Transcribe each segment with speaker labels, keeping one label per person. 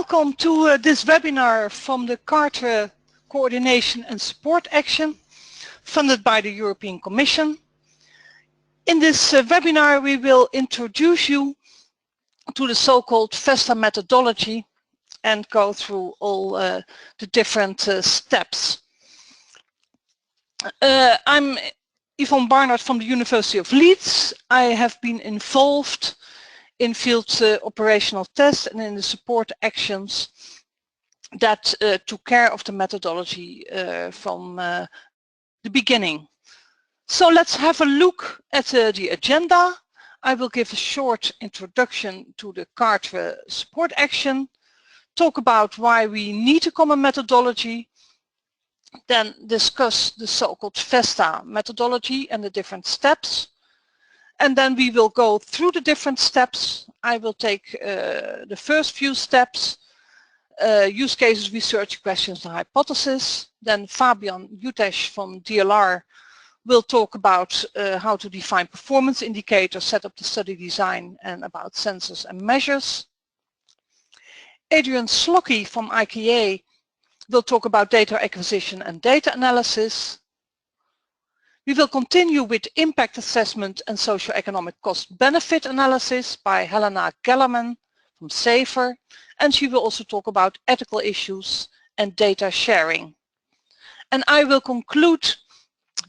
Speaker 1: Welcome to this webinar from the CARTRE Coordination and Support Action, funded by the European Commission. In this webinar we will introduce you to the so-called FESTA methodology and go through all the different steps. I'm Yvonne Barnard from the University of Leeds. I have been involved in field operational tests and in the support actions that took care of the methodology from the beginning. So let's have a look at the agenda. I will give a short introduction to the CARTRE support action, talk about why we need a common methodology, then discuss the so-called FESTA methodology and the different steps. And then we will go through the different steps. I will take the first few steps, use cases, research questions and hypothesis. Then Fabian Jutesch from DLR will talk about how to define performance indicators, set up the study design and about sensors and measures. Adrian Slocki from IKA will talk about data acquisition and data analysis. We will continue with impact assessment and socio-economic cost-benefit analysis by Helena Gellerman from SAFER, and she will also talk about ethical issues and data sharing. And I will conclude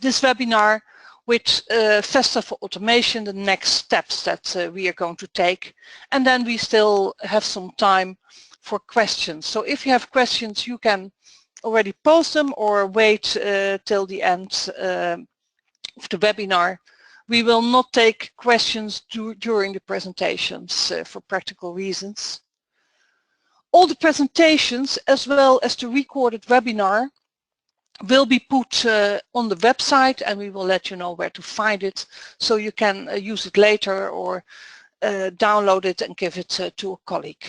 Speaker 1: this webinar with FESTA for automation, the next steps that we are going to take, and then we still have some time for questions. So if you have questions, you can already post them or wait till the end of the webinar. We will not take questions during the presentations for practical reasons. All the presentations as well as the recorded webinar will be put on the website, and we will let you know where to find it so you can use it later or download it and give it to a colleague.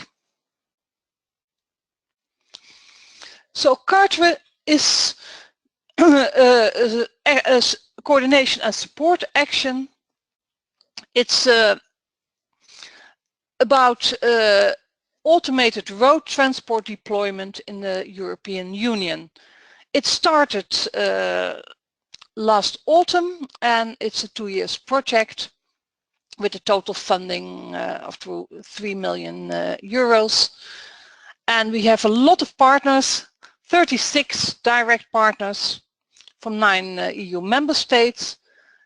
Speaker 1: So CARTRE is a coordination and support action. It's about automated road transport deployment in the European Union. It started last autumn, and it's a 2-year project with a total funding of 3 million euros. And we have a lot of partners, 36 direct partners from 9 EU member states,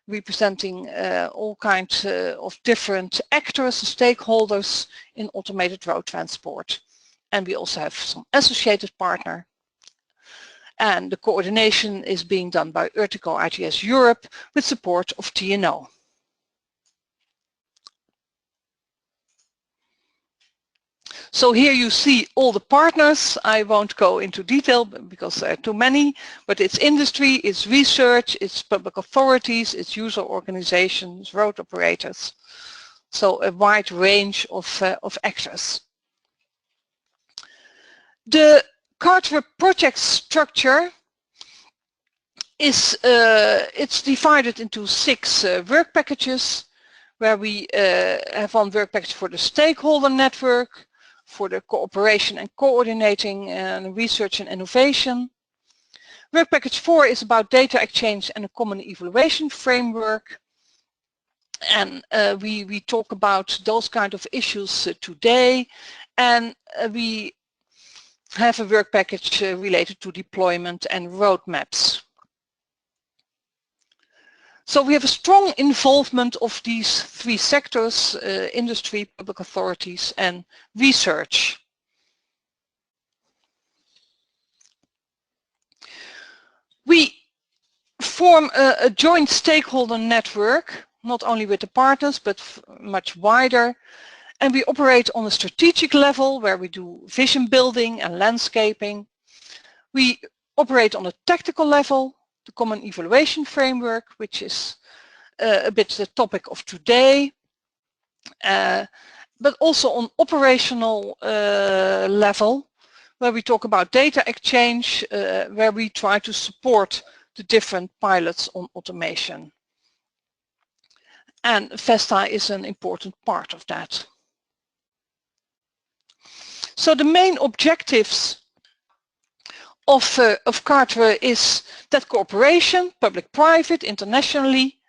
Speaker 1: representing all kinds of different actors and stakeholders in automated road transport. And we also have some associated partner. And the coordination is being done by Urtico ITS Europe with support of TNO. So here you see all the partners. I won't go into detail because there are too many, but it's industry, it's research, it's public authorities, it's user organizations, road operators. So a wide range of actors. The CARTRE project structure is it's divided into 6 work packages, where we have one work package for the stakeholder network, for the cooperation and coordinating and research and innovation. Work package 4 is about data exchange and a common evaluation framework. And we talk about those kind of issues today. And we have a work package related to deployment and roadmaps. So we have a strong involvement of these 3 sectors, industry, public authorities and research. We form a joint stakeholder network, not only with the partners but much wider. And we operate on a strategic level where we do vision building and landscaping. We operate on a tactical level, the common evaluation framework, which is a bit the topic of today, but also on operational level, where we talk about data exchange, where we try to support the different pilots on automation. And FESTA is an important part of that. So the main objectives of CARTRE is that cooperation, public-private, internationally,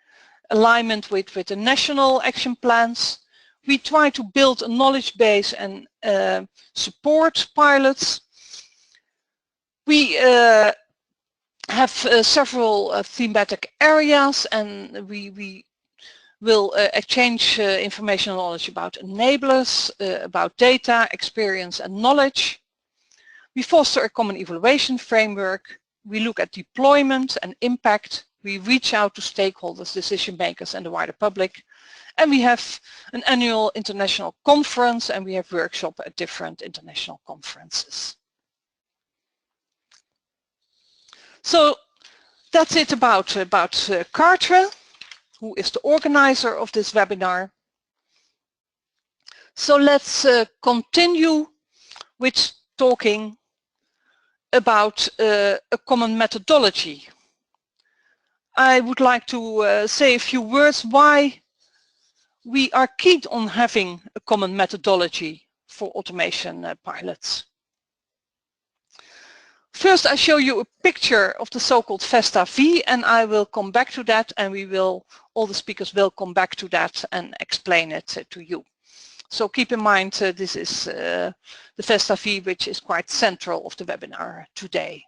Speaker 1: alignment with the national action plans. We try to build a knowledge base and support pilots. We have several thematic areas, and we will exchange information and knowledge about enablers, about data, experience and knowledge. We foster a common evaluation framework. We look at deployment and impact. We reach out to stakeholders, decision makers and the wider public. And we have an annual international conference, and we have workshops at different international conferences. So that's it about CARTRE, who is the organizer of this webinar. So let's continue with talking about a common methodology. I would like to say a few words why we are keen on having a common methodology for automation pilots. First, I show you a picture of the so-called FESTA V, and I will come back to that, and all the speakers will come back to that and explain it to you. So keep in mind this is the FESTA V, which is quite central of the webinar today.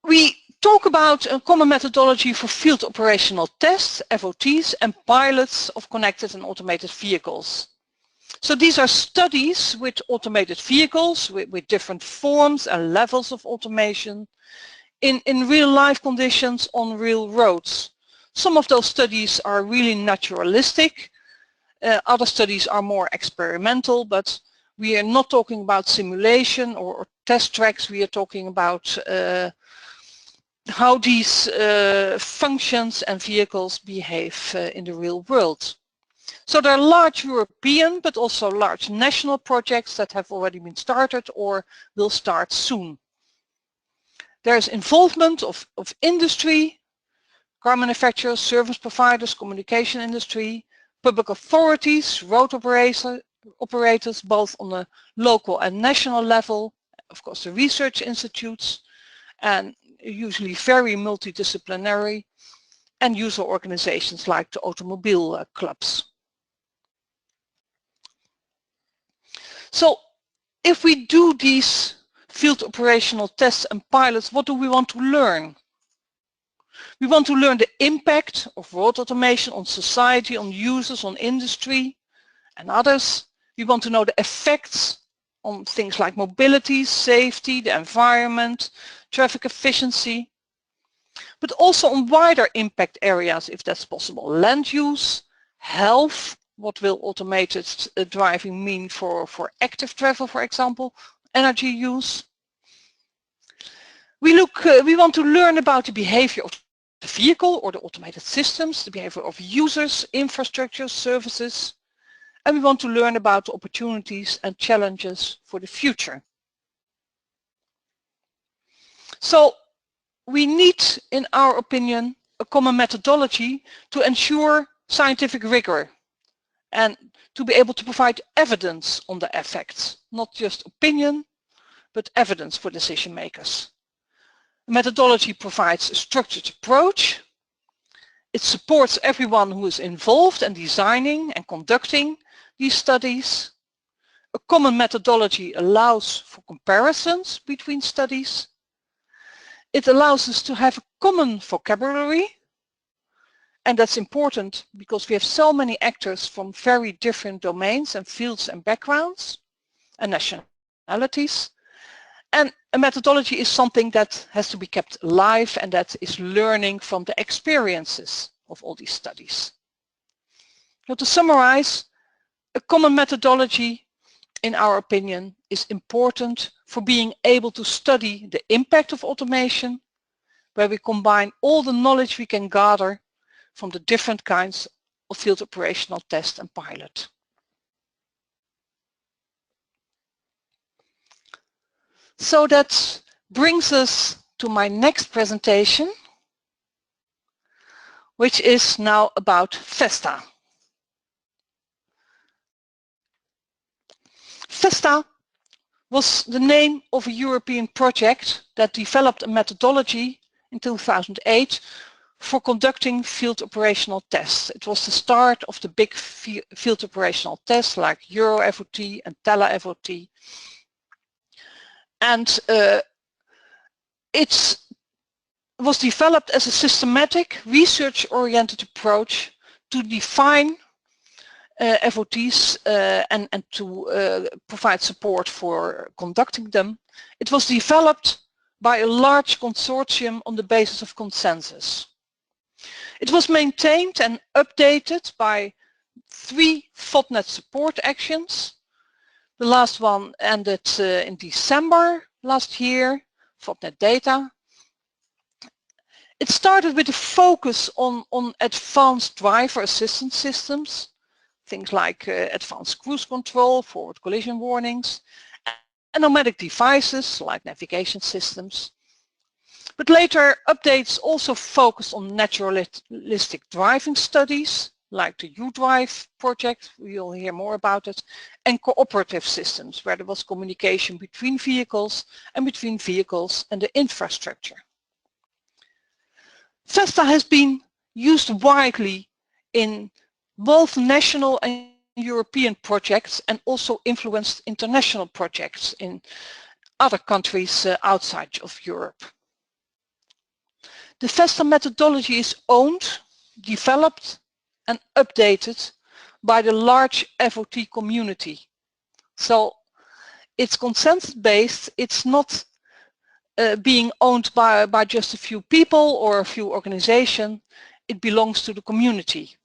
Speaker 1: We talk about a common methodology for field operational tests, FOTs, and pilots of connected and automated vehicles. So these are studies with automated vehicles with different forms and levels of automation in real life conditions on real roads. Some of those studies are really naturalistic, other studies are more experimental, but we are not talking about simulation or test tracks. We are talking about how these functions and vehicles behave in the real world. So there are large European but also large national projects that have already been started or will start soon. There is involvement of industry, car manufacturers, service providers, communication industry, public authorities, road operators, both on a local and national level, of course the research institutes, and usually very multidisciplinary, and user organizations like the automobile clubs. So if we do these field operational tests and pilots, what do we want to learn? We want to learn the impact of road automation on society, on users, on industry and others. We want to know the effects on things like mobility, safety, the environment, traffic efficiency, but also on wider impact areas if that's possible. Land use, health, what will automated driving mean for active travel, for example, energy use. We want to learn about the behavior of the vehicle or the automated systems, the behavior of users, infrastructure, services, and we want to learn about the opportunities and challenges for the future. So we need, in our opinion, a common methodology to ensure scientific rigor and to be able to provide evidence on the effects, not just opinion, but evidence for decision makers. The methodology provides a structured approach. It supports everyone who is involved in designing and conducting these studies. A common methodology allows for comparisons between studies. It allows us to have a common vocabulary, and that's important because we have so many actors from very different domains and fields and backgrounds and nationalities. And a methodology is something that has to be kept alive and that is learning from the experiences of all these studies. So to summarize, a common methodology, in our opinion, is important for being able to study the impact of automation, where we combine all the knowledge we can gather from the different kinds of field operational test and pilot. So that brings us to my next presentation, which is now about FESTA. FESTA was the name of a European project that developed a methodology in 2008 for conducting field operational tests. It was the start of the big field operational tests like EuroFOT and TeleFOT. And it was developed as a systematic, research-oriented approach to define FOTs and to provide support for conducting them. It was developed by a large consortium on the basis of consensus. It was maintained and updated by 3 FOTnet support actions. The last one ended in December last year, FOTnet data. It started with a focus on advanced driver assistance systems, things like advanced cruise control, forward collision warnings, and nomadic devices like navigation systems. But later updates also focused on naturalistic driving studies like the U-Drive project, we'll hear more about it, and cooperative systems where there was communication between vehicles and between vehicles and the infrastructure. FESTA has been used widely in both national and European projects and also influenced international projects in other countries outside of Europe. The FESTA methodology is owned, developed and updated by the large FOT community. So it's consensus-based, it's not being owned by just a few people or a few organizations, it belongs to the community.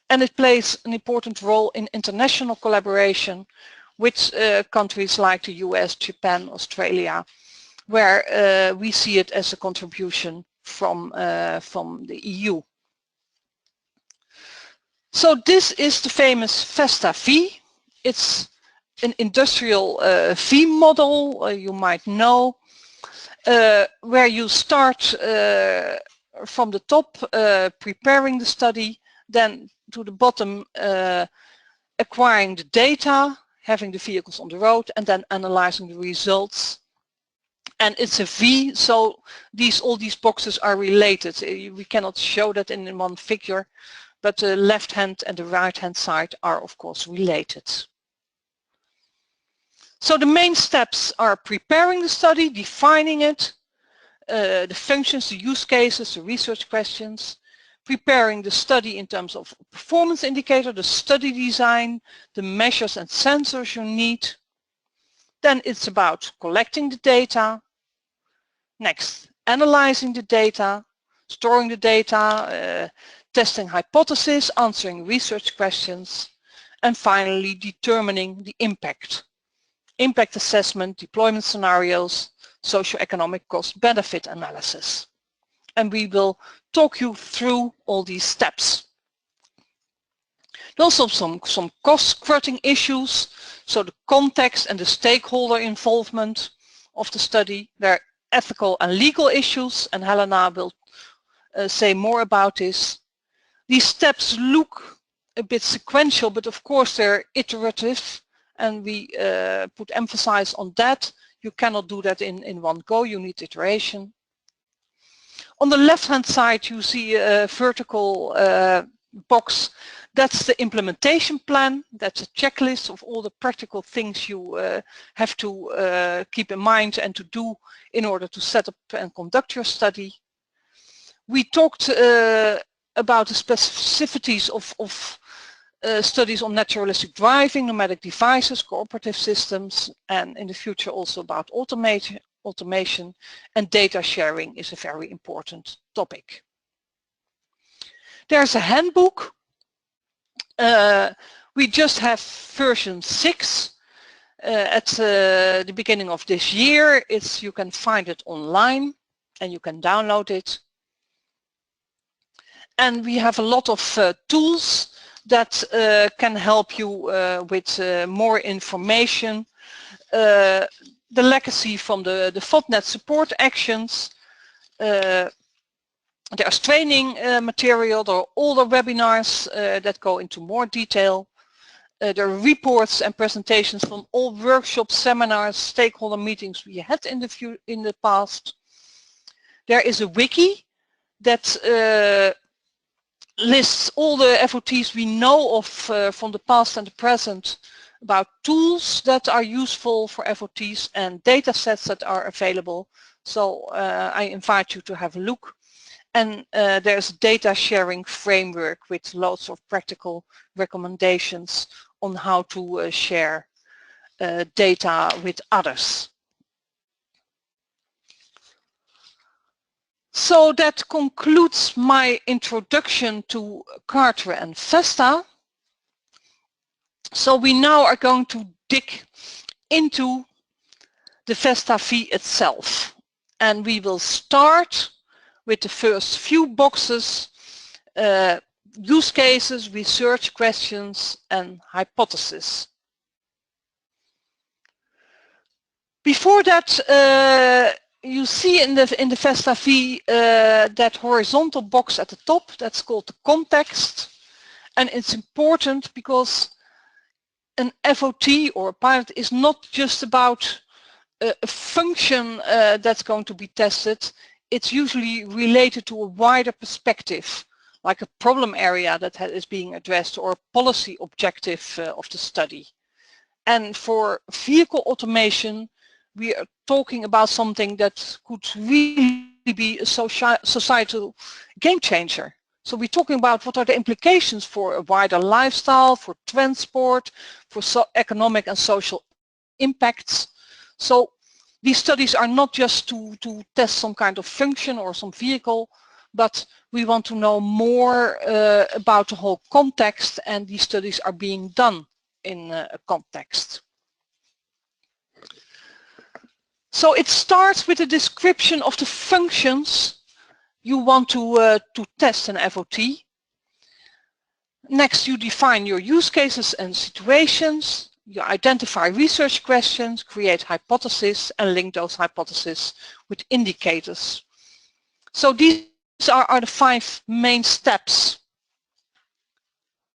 Speaker 1: And it plays an important role in international collaboration with countries like the US, Japan, Australia, where we see it as a contribution from the EU. So this is the famous FESTA V. It's an industrial V model, you might know, where you start from the top, preparing the study, then to the bottom, acquiring the data, having the vehicles on the road, and then analyzing the results. And it's a V, so all these boxes are related. We cannot show that in one figure, but the left hand and the right hand side are of course related. So the main steps are preparing the study, defining it, the functions, the use cases, the research questions, preparing the study in terms of performance indicator, the study design, the measures and sensors you need. Then it's about collecting the data. Next, analyzing the data, storing the data, testing hypotheses, answering research questions, and finally determining the impact. Impact assessment, deployment scenarios, socioeconomic cost-benefit analysis. And we will talk you through all these steps. Also some cost-cutting issues, so the context and the stakeholder involvement of the study. There are ethical and legal issues, and Helena will say more about this. These steps look a bit sequential, but of course they're iterative, and we put emphasis on that. You cannot do that in one go, you need iteration. On the left-hand side you see a vertical box. That's the implementation plan. That's a checklist of all the practical things you have to keep in mind and to do in order to set up and conduct your study. We talked about the specificities of studies on naturalistic driving, nomadic devices, cooperative systems, and in the future also about automation, and data sharing is a very important topic. There's a handbook. We just have version 6 at the beginning of this year. You can find it online and you can download it. And we have a lot of tools that can help you with more information. The legacy from the FOTnet support actions. There's training material, there are older webinars that go into more detail. there are reports and presentations from all workshops, seminars, stakeholder meetings we had in the past. There is a wiki that lists all the FOTs we know of from the past and the present, about tools that are useful for FOTs and data sets that are available. So I invite you to have a look. And there's a data sharing framework with lots of practical recommendations on how to share data with others. So that concludes my introduction to CARTRE and FESTA. So we now are going to dig into the FESTA fee itself. And we will start with the first few boxes, use cases, research questions, and hypotheses. Before that, you see in the FESTA fee that horizontal box at the top, that's called the context. And it's important because an FOT or a pilot is not just about a function that's going to be tested. It's usually related to a wider perspective, like a problem area that is being addressed or a policy objective of the study. And for vehicle automation, we are talking about something that could really be a societal game changer. So we're talking about what are the implications for a wider lifestyle, for transport, for economic and social impacts. So these studies are not just to test some kind of function or some vehicle, but we want to know more about the whole context, and these studies are being done in a context. So it starts with a description of the functions you want to test an FOT. Next, you define your use cases and situations. You identify research questions, create hypotheses, and link those hypotheses with indicators. So these are the 5 main steps.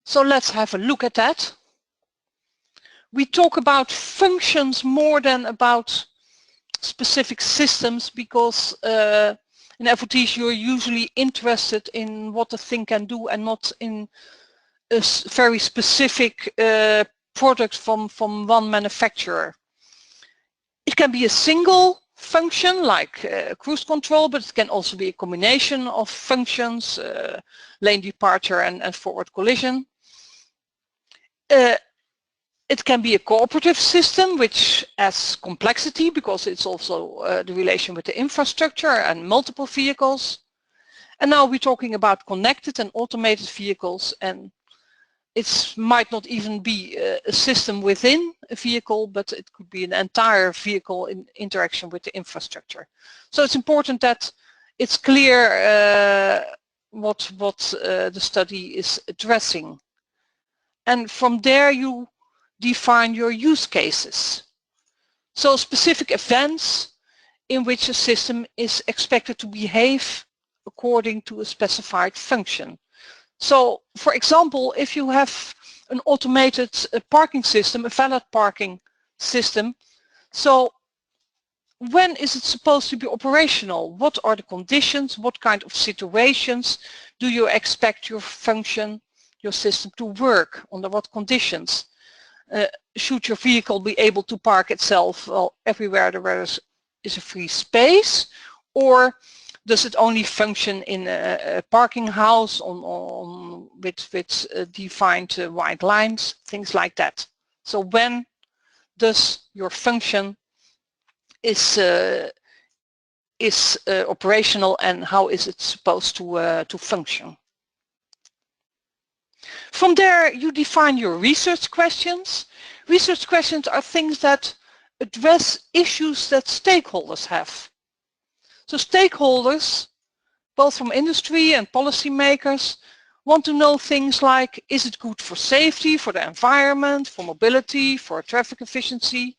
Speaker 1: So let's have a look at that. We talk about functions more than about specific systems, because in FOTs you're usually interested in what the thing can do and not in a very specific product from one manufacturer. It can be a single function like cruise control, but it can also be a combination of functions, lane departure and forward collision. It can be a cooperative system which adds complexity because it's also the relation with the infrastructure and multiple vehicles. And now we're talking about connected and automated vehicles, and it might not even be a system within a vehicle, but it could be an entire vehicle in interaction with the infrastructure. So it's important that it's clear what the study is addressing. And from there you define your use cases. So specific events in which a system is expected to behave according to a specified function. So for example, if you have an automated parking system, a valet parking system, so when is it supposed to be operational? What are the conditions? What kind of situations do you expect your function, your system to work? Under what conditions? Should your vehicle be able to park itself everywhere there is a free space, or does it only function in a parking house with defined white lines, things like that? So when does your function is operational, and how is it supposed to function? From there you define your research questions. Research questions are things that address issues that stakeholders have. So stakeholders, both from industry and policymakers, want to know things like, is it good for safety, for the environment, for mobility, for traffic efficiency?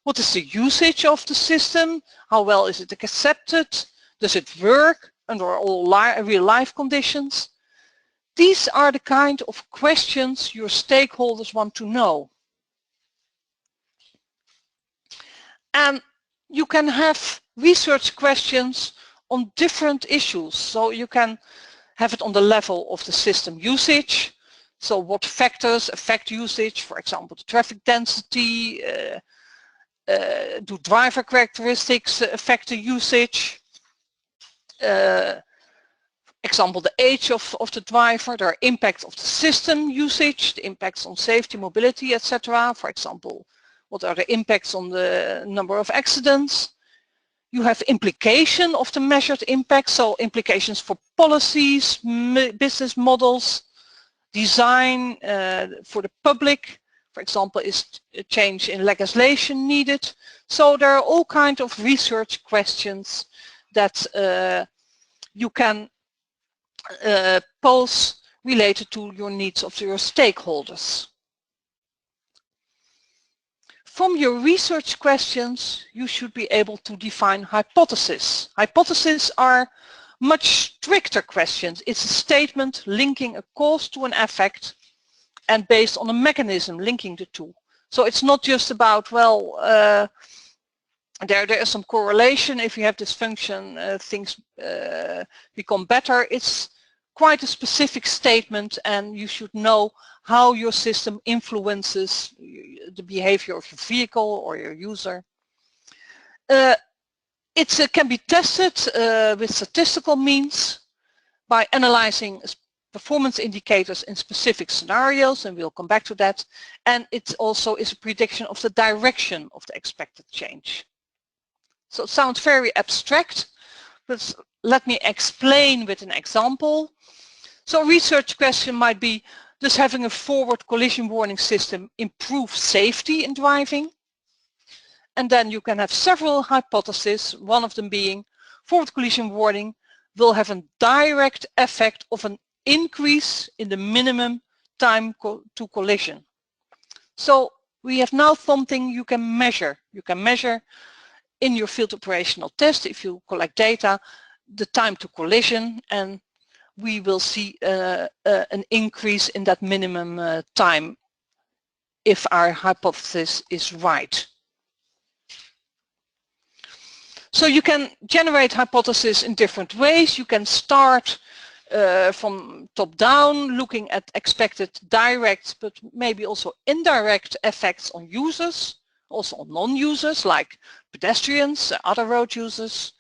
Speaker 1: What is the usage of the system? How well is it accepted? Does it work under all real life conditions? These are the kind of questions your stakeholders want to know. And you can have research questions on different issues. So you can have it on the level of the system usage. So what factors affect usage? For example, the traffic density, do driver characteristics affect the usage? Example, the age of the driver, there are impacts of the system usage, the impacts on safety, mobility, etc. For example, what are the impacts on the number of accidents? You have implication of the measured impact, so implications for policies, business models, design for the public. For example, is a change in legislation needed? So there are all kinds of research questions that you can pose related to your needs of your stakeholders. From your research questions, you should be able to define hypotheses. Hypotheses are much stricter questions. It's a statement linking a cause to an effect and based on a mechanism linking the two. So it's not just about, well, there is some correlation. If you have this function, things become better. It's quite a specific statement, and you should know how your system influences the behavior of your vehicle or your user. It can be tested with statistical means by analyzing performance indicators in specific scenarios, and we'll come back to that. And it also is a prediction of the direction of the expected change. So it sounds very abstract, but let me explain with an example. So a research question might be, does having a forward collision warning system improve safety in driving? And then you can have several hypotheses, one of them being forward collision warning will have a direct effect of an increase in the minimum time to collision. So we have now something you can measure. You can measure in your field operational test, if you collect data, the time to collision, and we will see an increase in that minimum time if our hypothesis is right. So you can generate hypotheses in different ways. You can start from top down, looking at expected direct but maybe also indirect effects on users, also on non-users like pedestrians, other road users,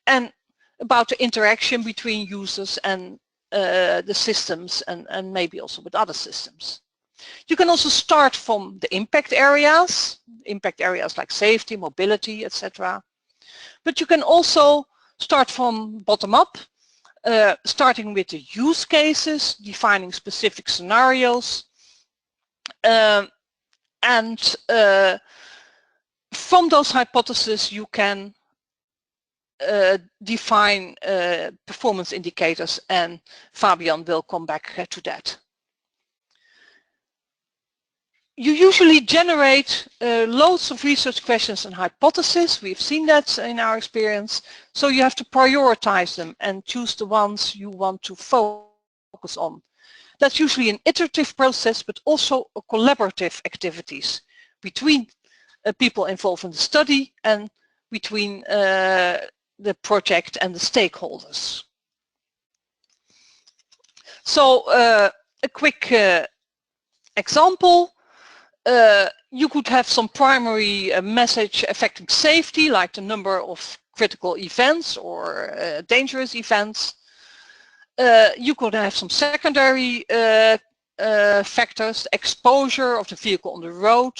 Speaker 1: and about the interaction between users and the systems, and maybe also with other systems. You can also start from the impact areas like safety, mobility, etc. But you can also start from bottom up, starting with the use cases, defining specific scenarios, and from those hypotheses you can define performance indicators, and Fabian will come back to that. You usually generate loads of research questions and hypotheses. We've seen that in our experience. So you have to prioritize them and choose the ones you want to focus on. That's usually an iterative process, but also a collaborative activities between people involved in the study and between the project and the stakeholders. So a quick example. You could have some primary message affecting safety, like the number of critical events or dangerous events. You could have some secondary factors, exposure of the vehicle on the road.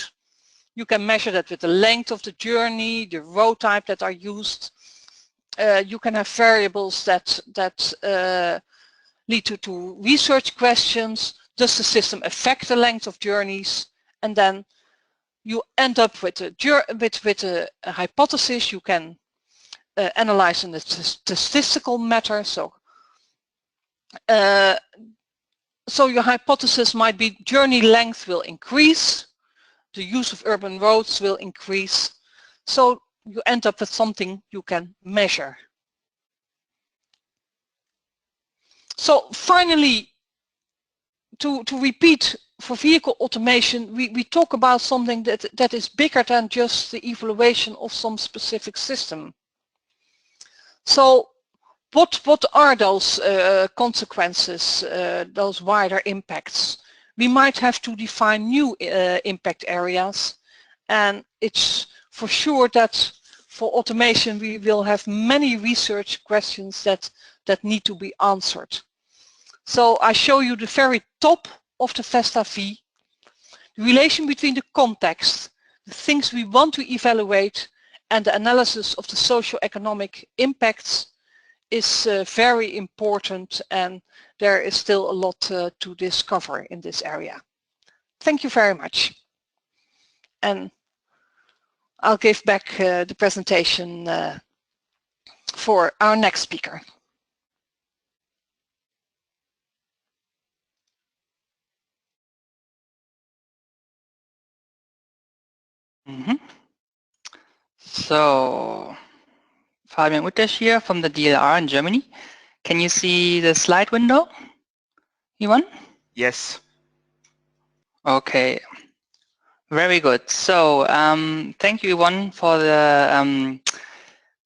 Speaker 1: You can measure that with the length of the journey, the road type that are used. You can have variables that lead to research questions. Does the system affect the length of journeys? And then you end up with a hypothesis you can analyze in a statistical matter. So your hypothesis might be journey length will increase, the use of urban roads will increase. So you end up with something you can measure. So finally, to repeat, for vehicle automation, we talk about something that is bigger than just the evaluation of some specific system. So what are those consequences, those wider impacts? We might have to define new impact areas, and it's for sure that for automation we will have many research questions that need to be answered. So I show you the very top of the FESTA V, the relation between the context, the things we want to evaluate, and the analysis of the socio-economic impacts is very important, and there is still a lot to discover in this area. Thank you very much. And I'll give back the presentation for our next speaker.
Speaker 2: So, Fabian Utesch here from the DLR in Germany. Can you see the slide window, Ivan?
Speaker 3: Yes.
Speaker 2: Okay, very good. So, thank you, Ivan, for the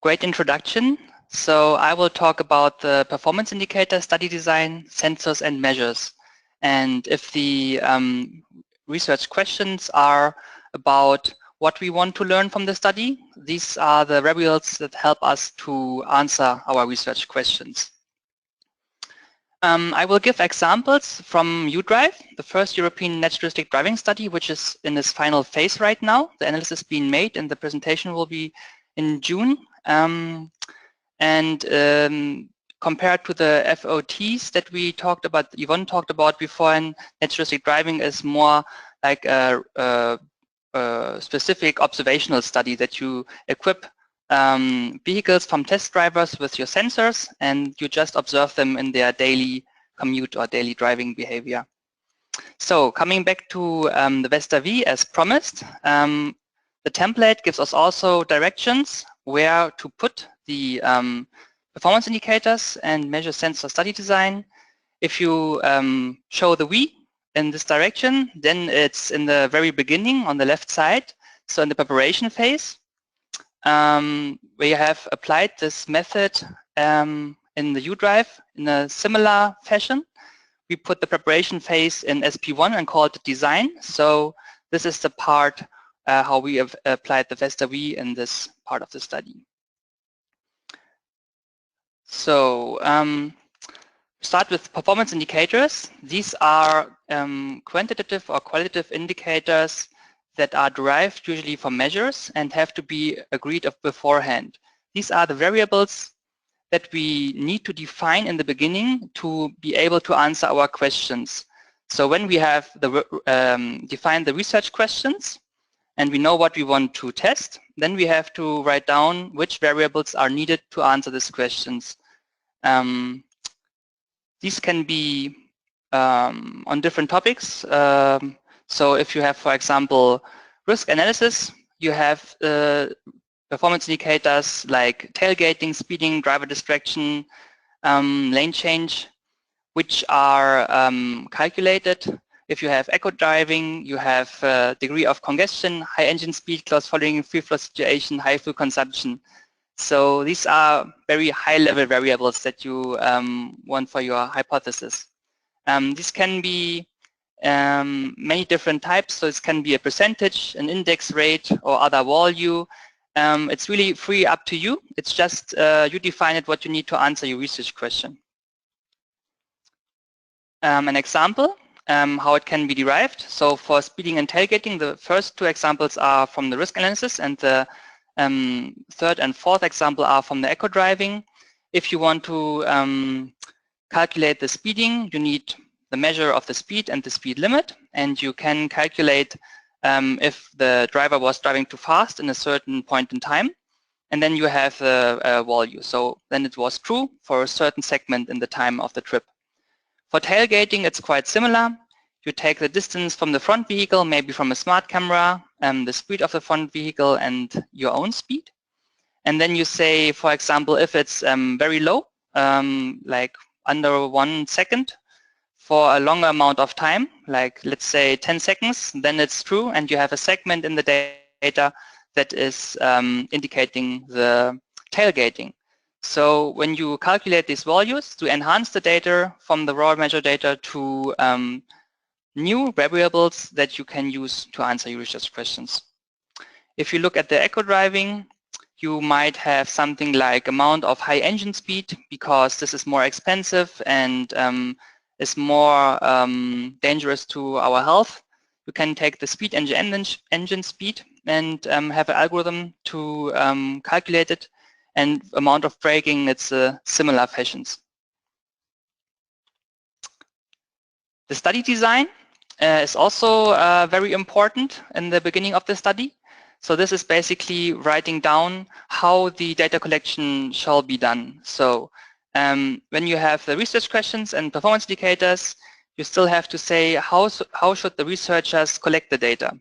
Speaker 2: great introduction. So, I will talk about the performance indicator, study design, sensors, and measures. And if the research questions are about what we want to learn from the study, these are the variables that help us to answer our research questions. I will give examples from UDrive, the first European naturalistic driving study, which is in its final phase right now. The analysis is being made and the presentation will be in June. Compared to the FOTs that we talked about, Yvonne talked about before, and naturalistic driving is more like a specific observational study that you equip vehicles from test drivers with your sensors, and you just observe them in their daily commute or daily driving behavior. So coming back to the FESTA V as promised, the template gives us also directions where to put the performance indicators and measure sensor study design. If you show the V in this direction, then it's in the very beginning on the left side, so in the preparation phase. We have applied this method in the UDrive in a similar fashion. We put the preparation phase in SP1 and called it design. So this is the part how we have applied the FESTA V in this part of the study. So start with performance indicators. These are quantitative or qualitative indicators that are derived usually from measures and have to be agreed of beforehand. These are the variables that we need to define in the beginning to be able to answer our questions. So when we have defined the research questions and we know what we want to test, then we have to write down which variables are needed to answer these questions. These can be on different topics. So if you have, for example, risk analysis, you have performance indicators like tailgating, speeding, driver distraction, lane change, which are calculated. If you have eco driving, you have degree of congestion, high engine speed, close following, free flow situation, high fuel consumption. So these are very high-level variables that you want for your hypothesis. These can be many different types, so this can be a percentage, an index rate, or other value. It's really free up to you. It's just you define it what you need to answer your research question. An example, how it can be derived. So for speeding and tailgating, the first two examples are from the risk analysis, and the third and fourth example are from the eco driving. If you want to calculate the speeding, you need the measure of the speed and the speed limit, and you can calculate if the driver was driving too fast in a certain point in time, and then you have a value. So then it was true for a certain segment in the time of the trip. For tailgating, it's quite similar. You take the distance from the front vehicle, maybe from a smart camera, the speed of the front vehicle and your own speed. And then you say, for example, if it's very low, like under 1 second, for a longer amount of time, like let's say 10 seconds, then it's true, and you have a segment in the data that is indicating the tailgating. So when you calculate these values to enhance the data from the raw measure data to new variables that you can use to answer your research questions. If you look at the eco driving, you might have something like amount of high engine speed, because this is more expensive and is more dangerous to our health. You can take the speed engine speed and have an algorithm to calculate it, and amount of braking, it's similar fashions. The study design is also very important in the beginning of the study. So this is basically writing down how the data collection shall be done. So when you have the research questions and performance indicators, you still have to say how should the researchers collect the data.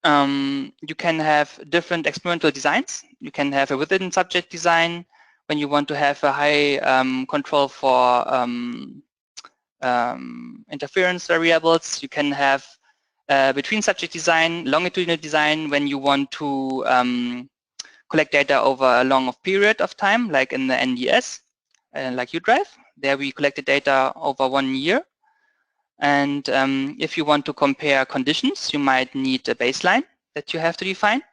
Speaker 2: You can have different experimental designs. You can have a within subject design when you want to have a high control for interference variables. You can have between subject design, longitudinal design when you want to collect data over a long period of time, like in the NDS, like UDrive. There we collected data over 1 year. And if you want to compare conditions, you might need a baseline that you have to define.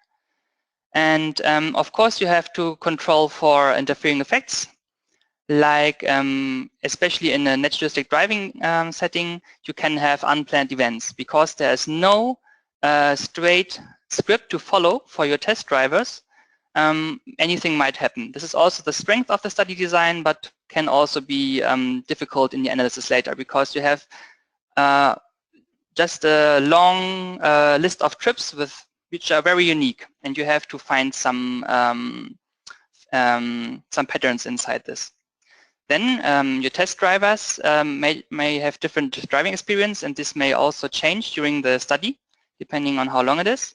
Speaker 2: And of course, you have to control for interfering effects, like especially in a naturalistic driving setting, you can have unplanned events because there is no straight script to follow for your test drivers. Anything might happen. This is also the strength of the study design, but can also be difficult in the analysis later, because you have just a long list of trips which are very unique, and you have to find some patterns inside this. Then your test drivers may have different driving experience, and this may also change during the study, depending on how long it is.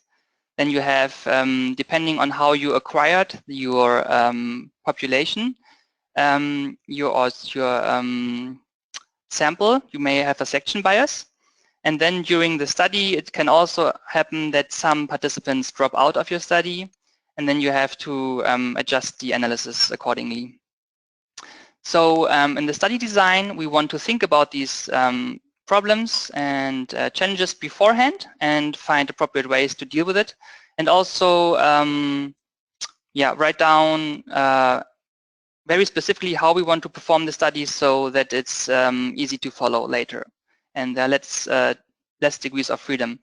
Speaker 2: Then you have, depending on how you acquired your population, your sample, you may have a selection bias. And then during the study, it can also happen that some participants drop out of your study, and then you have to adjust the analysis accordingly. So in the study design, we want to think about these problems and challenges beforehand and find appropriate ways to deal with it. And also, write down very specifically how we want to perform the study so that it's easy to follow later. And less degrees of freedom.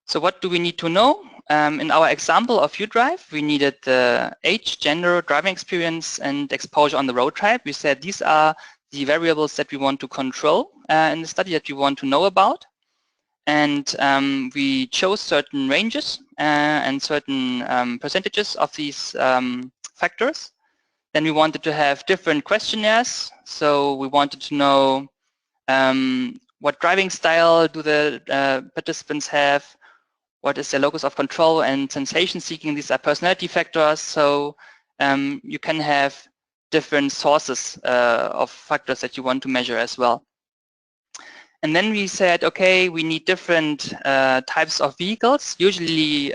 Speaker 2: So what do we need to know? In our example of UDrive, we needed the age, gender, driving experience, and exposure on the road type. We said these are the variables that we want to control in the study, that we want to know about. And we chose certain ranges and certain percentages of these factors. Then we wanted to have different questionnaires. So we wanted to know what driving style do the participants have, what is their locus of control, and sensation seeking. These are personality factors. So you can have different sources of factors that you want to measure as well. And then we said, okay, we need different types of vehicles. Usually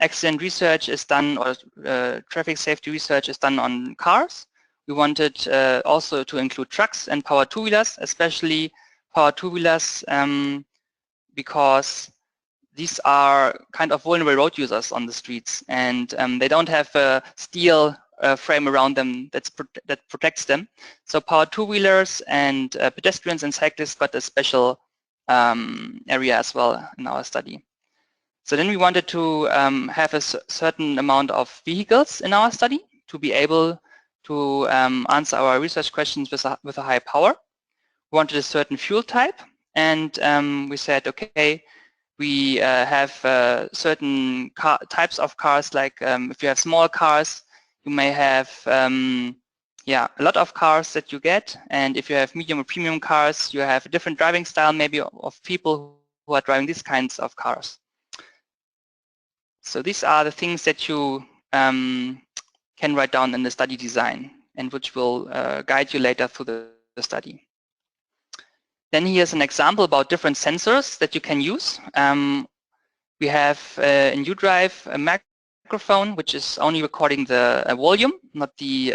Speaker 2: accident research is done, or traffic safety research is done on cars. We wanted also to include trucks and powered two-wheelers, especially powered two-wheelers, because these are kind of vulnerable road users on the streets, and they don't have a steel frame around them that protects them. So powered two-wheelers and pedestrians and cyclists got a special area as well in our study. So then we wanted to have a certain amount of vehicles in our study to be able to answer our research questions with a high power. We wanted a certain fuel type, and we said, okay, we have certain types of cars, like if you have small cars, you may have a lot of cars that you get, and if you have medium or premium cars, you have a different driving style maybe of people who are driving these kinds of cars. So these are the things that you can write down in the study design, and which will guide you later through the study. Then here's an example about different sensors that you can use. We have in U-Drive a microphone which is only recording the volume, not the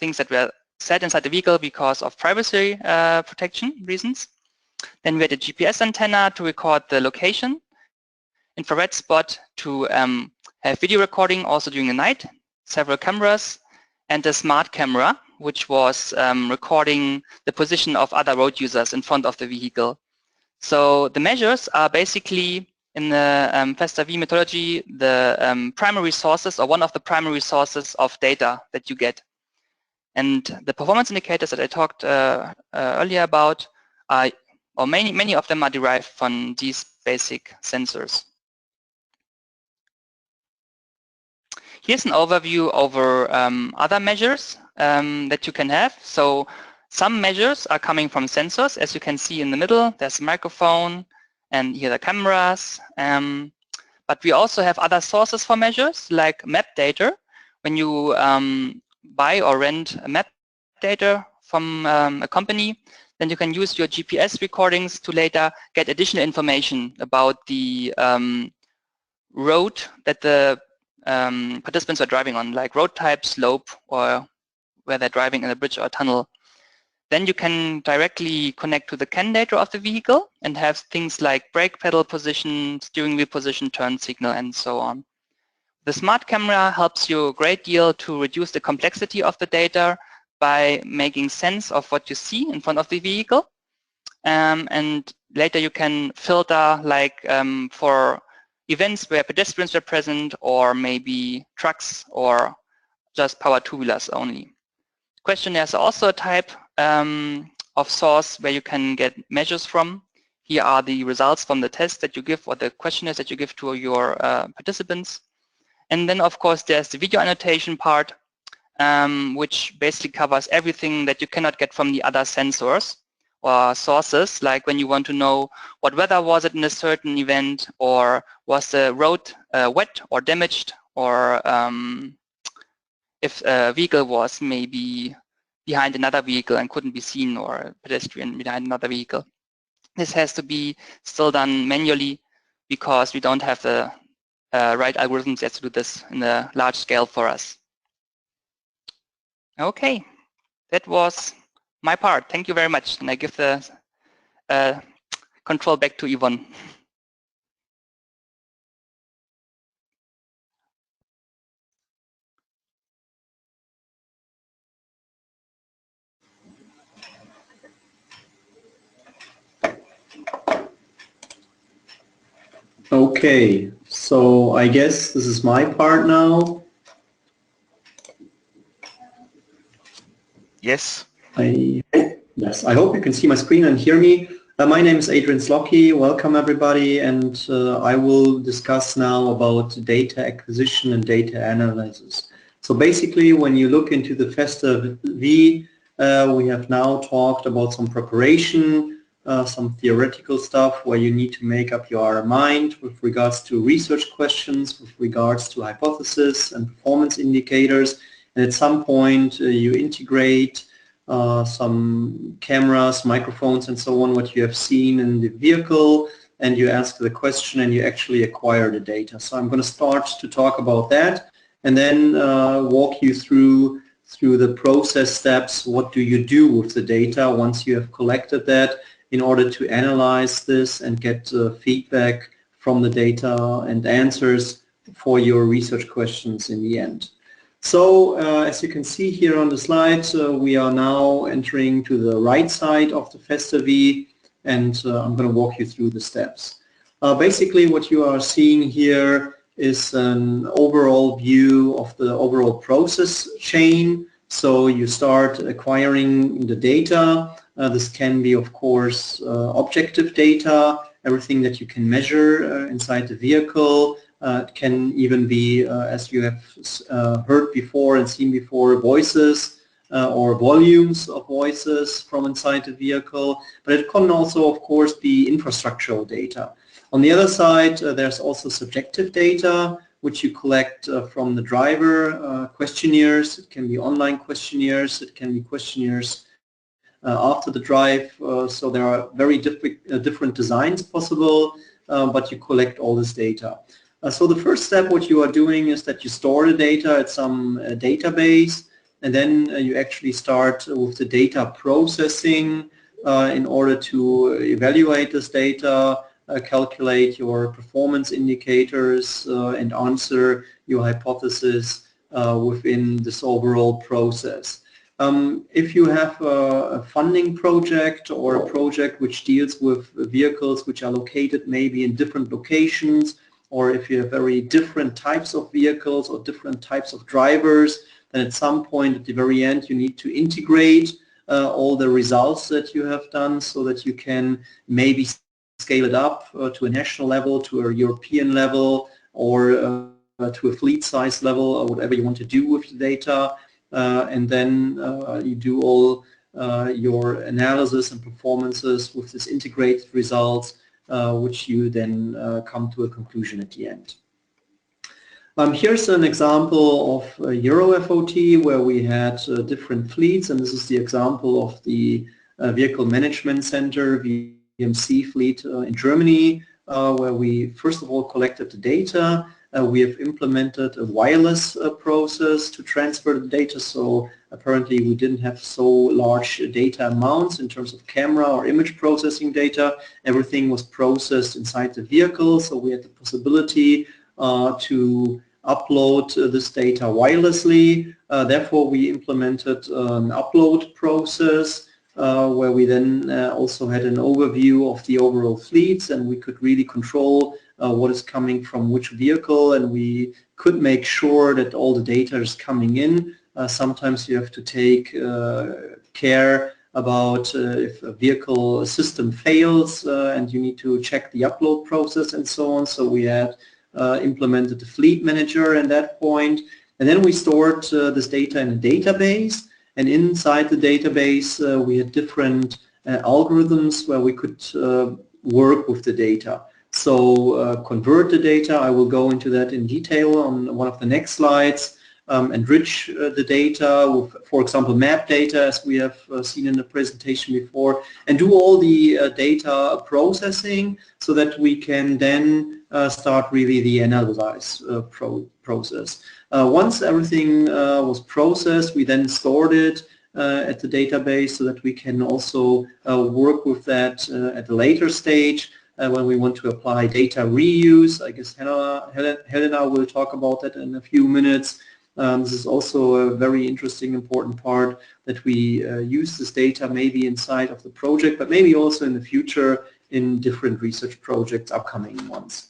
Speaker 2: things that were set inside the vehicle because of privacy protection reasons. Then we had a GPS antenna to record the location, infrared spot to have video recording also during the night, several cameras, and a smart camera which was recording the position of other road users in front of the vehicle. So the measures are basically, in the FESTA V methodology, the primary sources, or one of the primary sources of data that you get. And the performance indicators that I talked earlier about are, or many of them are derived from these basic sensors. Here's an overview over other measures that you can have. So some measures are coming from sensors. As you can see in the middle, there's a microphone, and here are the cameras. But we also have other sources for measures, like map data. When you buy or rent a map data from a company, then you can use your GPS recordings to later get additional information about the road that the participants are driving on, like road type, slope, or where they're driving in a bridge or a tunnel. Then you can directly connect to the CAN data of the vehicle and have things like brake pedal position, steering wheel position, turn signal, and so on. The smart camera helps you a great deal to reduce the complexity of the data by making sense of what you see in front of the vehicle. And later you can filter, like for events where pedestrians were present, or maybe trucks, or just power two-wheelers only. Questionnaires are also a type of source where you can get measures from. Here are the results from the test that you give, or the questionnaires that you give to your participants. And then, of course, there's the video annotation part, which basically covers everything that you cannot get from the other sensors or sources, like when you want to know what weather was it in a certain event, or was the road wet or damaged, or if a vehicle was maybe behind another vehicle and couldn't be seen, or a pedestrian behind another vehicle. This has to be still done manually because we don't have the right algorithms yet to do this in a large scale for us. Okay, that was my part. Thank you very much. And I give the control back to Yvonne.
Speaker 3: Okay, so I guess this is my part now.
Speaker 2: Yes.
Speaker 3: Yes, I hope you can see my screen and hear me. My name is Adrian Slocki. Welcome everybody, and I will discuss now about data acquisition and data analysis. So basically, when you look into the FESTA V, we have now talked about some preparation, some theoretical stuff where you need to make up your mind with regards to research questions, with regards to hypothesis and performance indicators, and at some point you integrate some cameras, microphones, and so on, what you have seen in the vehicle, and you ask the question and you actually acquire the data. So I'm going to start to talk about that, and then walk you through the process steps. What do you do with the data once you have collected that, in order to analyze this and get feedback from the data and answers for your research questions in the end. So as you can see here on the slide, we are now entering to the right side of the FESTA V, and I'm going to walk you through the steps. Basically what you are seeing here is an overall view of the overall process chain. So you start acquiring the data. This can be, of course, objective data, everything that you can measure inside the vehicle. It can even be, as you have heard before and seen before, voices or volumes of voices from inside the vehicle. But it can also, of course, be infrastructural data. On the other side, there's also subjective data, which you collect from the driver, questionnaires. It can be online questionnaires. It can be questionnaires after the drive. So there are very different designs possible, but you collect all this data. So the first step what you are doing is that you store the data at some database, and then you actually start with the data processing in order to evaluate this data, calculate your performance indicators, and answer your hypothesis within this overall process. If you have a funding project or a project which deals with vehicles which are located maybe in different locations, or if you have very different types of vehicles or different types of drivers, then at some point at the very end you need to integrate all the results that you have done so that you can maybe scale it up to a national level, to a European level, or to a fleet size level, or whatever you want to do with the data. And then you do all your analysis and performances with this integrated results, which you then come to a conclusion at the end. Here's an example of Euro FOT where we had different fleets, and this is the example of the Vehicle Management Center, VMC fleet in Germany, where we first of all collected the data. We have implemented a wireless process to transfer the data, so apparently we didn't have so large data amounts in terms of camera or image processing data. Everything was processed inside the vehicle, so we had the possibility to upload this data wirelessly. Therefore, we implemented an upload process where we then also had an overview of the overall fleets, and we could really control what is coming from which vehicle, and we could make sure that all the data is coming in. Sometimes you have to take care about if a vehicle system fails and you need to check the upload process and so on. So we had implemented the fleet manager at that point, and then we stored this data in a database, and inside the database we had different algorithms where we could work with the data. So convert the data, I will go into that in detail on one of the next slides. Enrich the data with, for example, map data, as we have seen in the presentation before, and do all the data processing so that we can then start really the analyze process. Once everything was processed, we then stored it at the database so that we can also work with that at a later stage when we want to apply data reuse. I guess Helena will talk about that in a few minutes. This is also a very interesting, important part that we use this data maybe inside of the project, but maybe also in the future in different research projects, upcoming ones.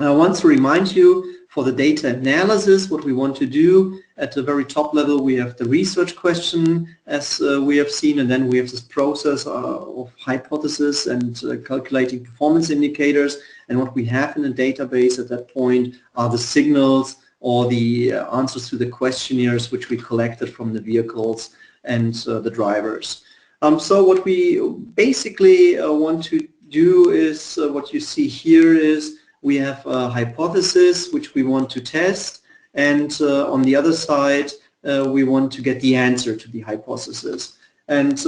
Speaker 3: I want to remind you for the data analysis, what we want to do at the very top level, we have the research question as we have seen, and then we have this process of hypothesis and calculating performance indicators. And what we have in the database at that point are the signals or the answers to the questionnaires which we collected from the vehicles and the drivers. So what we basically want to do is what you see here is we have a hypothesis which we want to test, and on the other side we want to get the answer to the hypothesis. And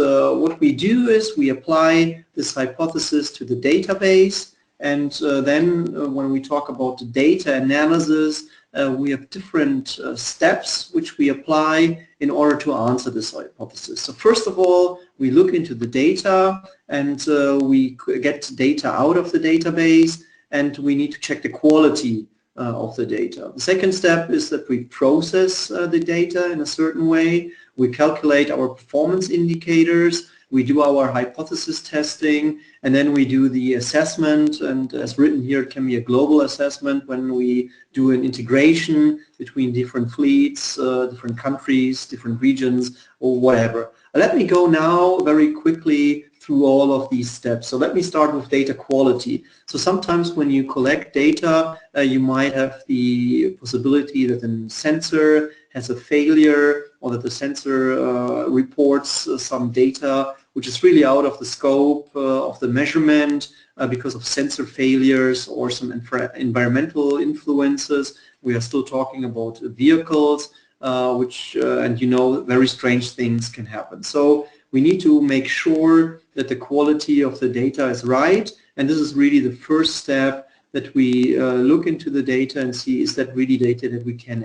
Speaker 3: what we do is we apply this hypothesis to the database, and then when we talk about the data analysis, we have different steps which we apply in order to answer this hypothesis. So first of all, we look into the data, and we get data out of the database, and we need to check the quality of the data. The second step is that we process the data in a certain way. We calculate our performance indicators, we do our hypothesis testing, and then we do the assessment, and as written here, it can be a global assessment when we do an integration between different fleets, different countries, different regions, or whatever. Let me go now very quickly through all of these steps. So let me start with data quality. So sometimes when you collect data, you might have the possibility that a sensor has a failure, or that the sensor reports some data which is really out of the scope of the measurement because of sensor failures or some environmental influences. We are still talking about vehicles, and you know, very strange things can happen. So we need to make sure that the quality of the data is right, and this is really the first step, that we look into the data and see, is that really data that we can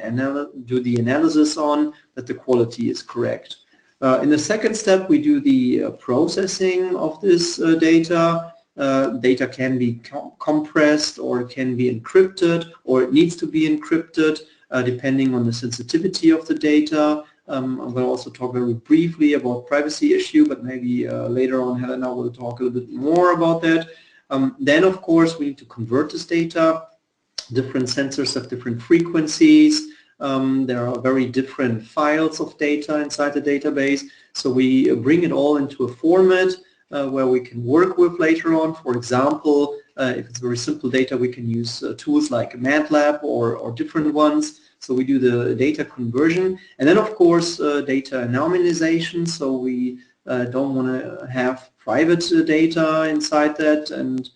Speaker 3: do the analysis on, that the quality is correct. In the second step, we do the processing of this data. Data can be compressed, or it can be encrypted, or it needs to be encrypted, depending on the sensitivity of the data. I'm going to also talk very briefly about privacy issue, but maybe later on Helena will talk a little bit more about that. Then, of course, we need to convert this data. Different sensors have different frequencies. There are very different files of data inside the database. So we bring it all into a format where we can work with later on. For example, if it's very simple data, we can use tools like MATLAB or different ones. So we do the data conversion. And then, of course, data anonymization. So we don't want to have private data inside that, and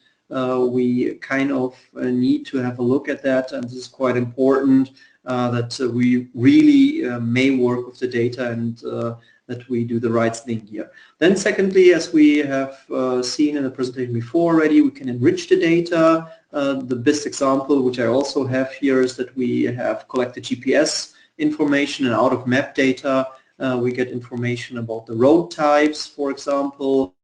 Speaker 3: we kind of need to have a look at that, and this is quite important, that we really may work with the data, and that we do the right thing here. Then secondly, as we have seen in the presentation before already, we can enrich the data. The best example, which I also have here, is that we have collected GPS information, and out of map data we get information about the road types, for example,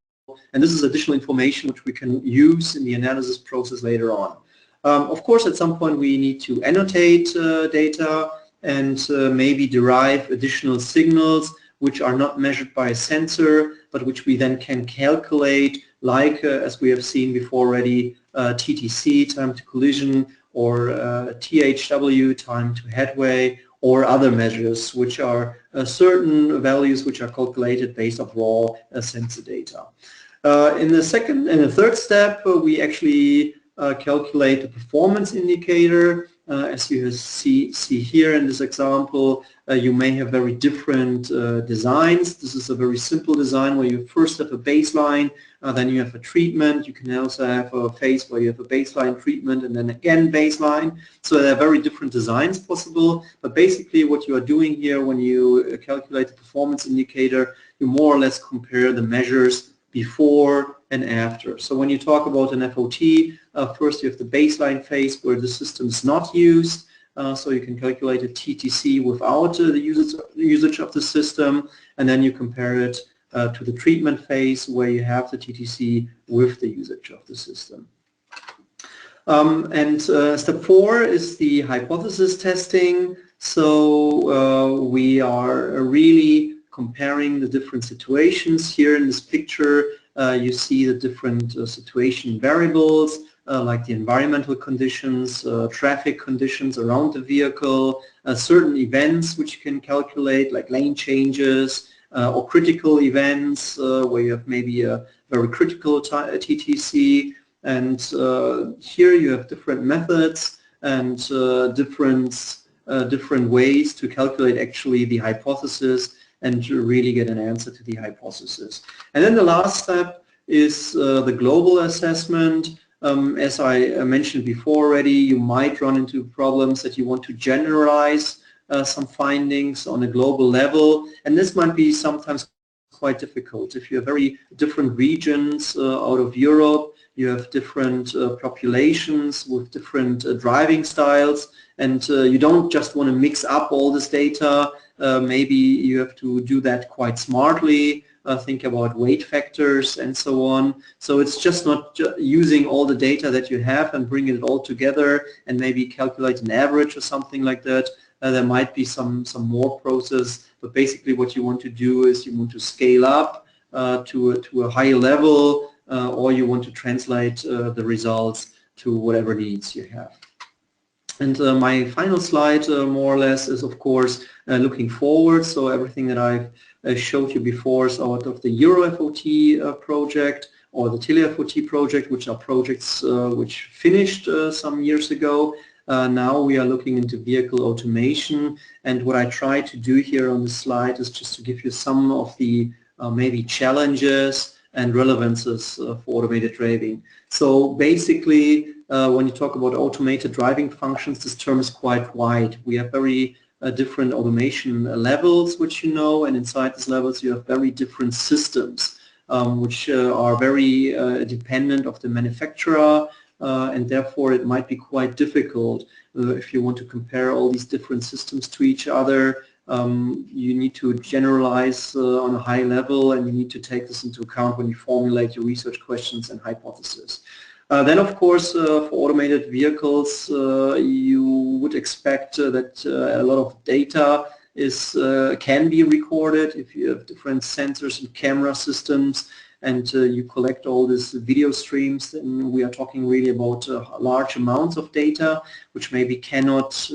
Speaker 3: and this is additional information which we can use in the analysis process later on. Of course, at some point we need to annotate data and maybe derive additional signals which are not measured by a sensor, but which we then can calculate, like as we have seen before already, TTC, time to collision, or THW, time to headway, or other measures, which are certain values which are calculated based on raw sensor data. In the third step, we actually calculate the performance indicator. As you see here in this example, you may have very different designs. This is a very simple design where you first have a baseline, then you have a treatment. You can also have a phase where you have a baseline treatment and then again baseline. So there are very different designs possible, but basically what you are doing here when you calculate the performance indicator, you more or less compare the measures before and after. So when you talk about an FOT, first you have the baseline phase where the system is not used, so you can calculate a TTC without the usage of the system, and then you compare it to the treatment phase where you have the TTC with the usage of the system. Step 4 is the hypothesis testing. So we are really comparing the different situations. Here in this picture, you see the different situation variables, like the environmental conditions, traffic conditions around the vehicle, certain events which you can calculate, like lane changes, or critical events, where you have maybe a very critical TTC. And here you have different methods and different ways to calculate actually the hypothesis and to really get an answer to the hypothesis. And then the last step is the global assessment. As I mentioned before already, you might run into problems that you want to generalize some findings on a global level, and this might be sometimes quite difficult. If you have very different regions out of Europe, you have different populations with different driving styles, and you don't just want to mix up all this data. Maybe you have to do that quite smartly, think about weight factors and so on. So it's just not using all the data that you have and bringing it all together and maybe calculate an average or something like that. There might be some more process, but basically what you want to do is you want to scale up to a higher level, or you want to translate the results to whatever needs you have. And my final slide, more or less, is of course looking forward. So everything that I've showed you before is out of the EuroFOT project or the TeleFOT project, which are projects which finished some years ago. Now we are looking into vehicle automation, and what I try to do here on the slide is just to give you some of the maybe challenges and relevances for automated driving. So basically, when you talk about automated driving functions, this term is quite wide. We have very different automation levels, which you know, and inside these levels you have very different systems, which are very dependent of the manufacturer, and therefore it might be quite difficult if you want to compare all these different systems to each other. You need to generalize on a high level, and you need to take this into account when you formulate your research questions and hypotheses. Then, of course, for automated vehicles, you would expect that a lot of data can be recorded if you have different sensors and camera systems, and you collect all these video streams. Then we are talking really about large amounts of data, which maybe cannot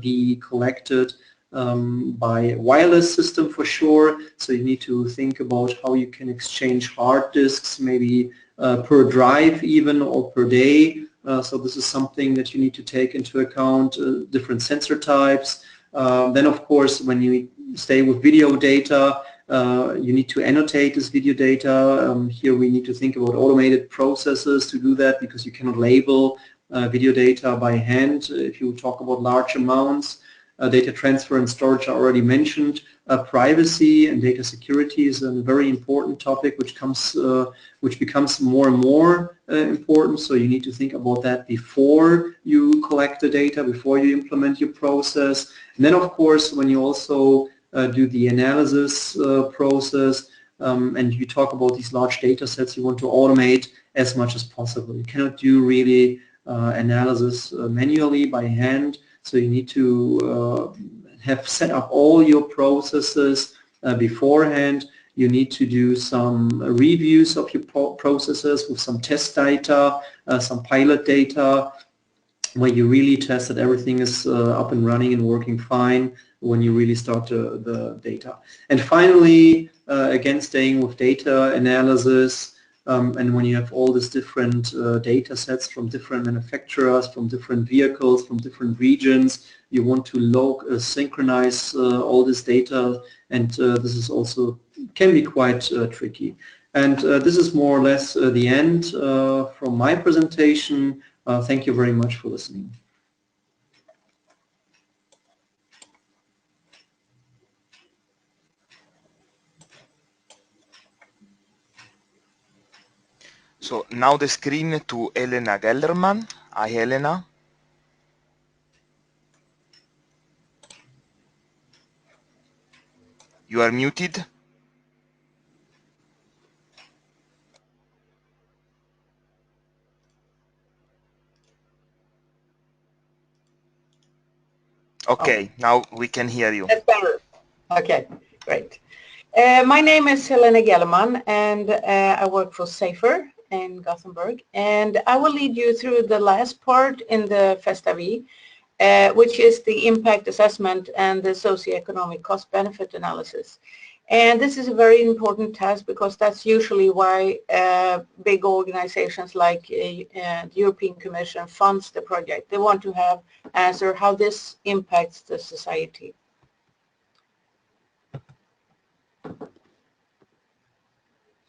Speaker 3: be collected by wireless system for sure. So you need to think about how you can exchange hard disks, maybe per drive even, or per day. So this is something that you need to take into account, different sensor types. Then of course when you stay with video data, you need to annotate this video data. Here we need to think about automated processes to do that, because you cannot label video data by hand if you talk about large amounts. Data transfer and storage are already mentioned. Privacy and data security is a very important topic, which becomes more and more important. So you need to think about that before you collect the data, before you implement your process. And then, of course, when you also do the analysis process, and you talk about these large data sets, you want to automate as much as possible. You cannot do really analysis manually by hand. So you need to have set up all your processes beforehand. You need to do some reviews of your processes with some test data, some pilot data, where you really test that everything is up and running and working fine when you really start the data. And finally, again, staying with data analysis, and when you have all these different data sets from different manufacturers, from different vehicles, from different regions, you want to synchronize all this data, and this is also can be quite tricky. And this is more or less the end from my presentation. Thank you very much for listening.
Speaker 4: So now the screen to Elena Gellerman. Hi, Elena. You are muted. Okay, now we can hear you.
Speaker 5: That's better. Okay, great. My name is Helena Gellerman, and I work for SAFER in Gothenburg, and I will lead you through the last part in the FESTA V, which is the impact assessment and the socioeconomic cost-benefit analysis. And this is a very important task, because that's usually why big organizations like the European Commission funds the project. They want to have answer how this impacts the society.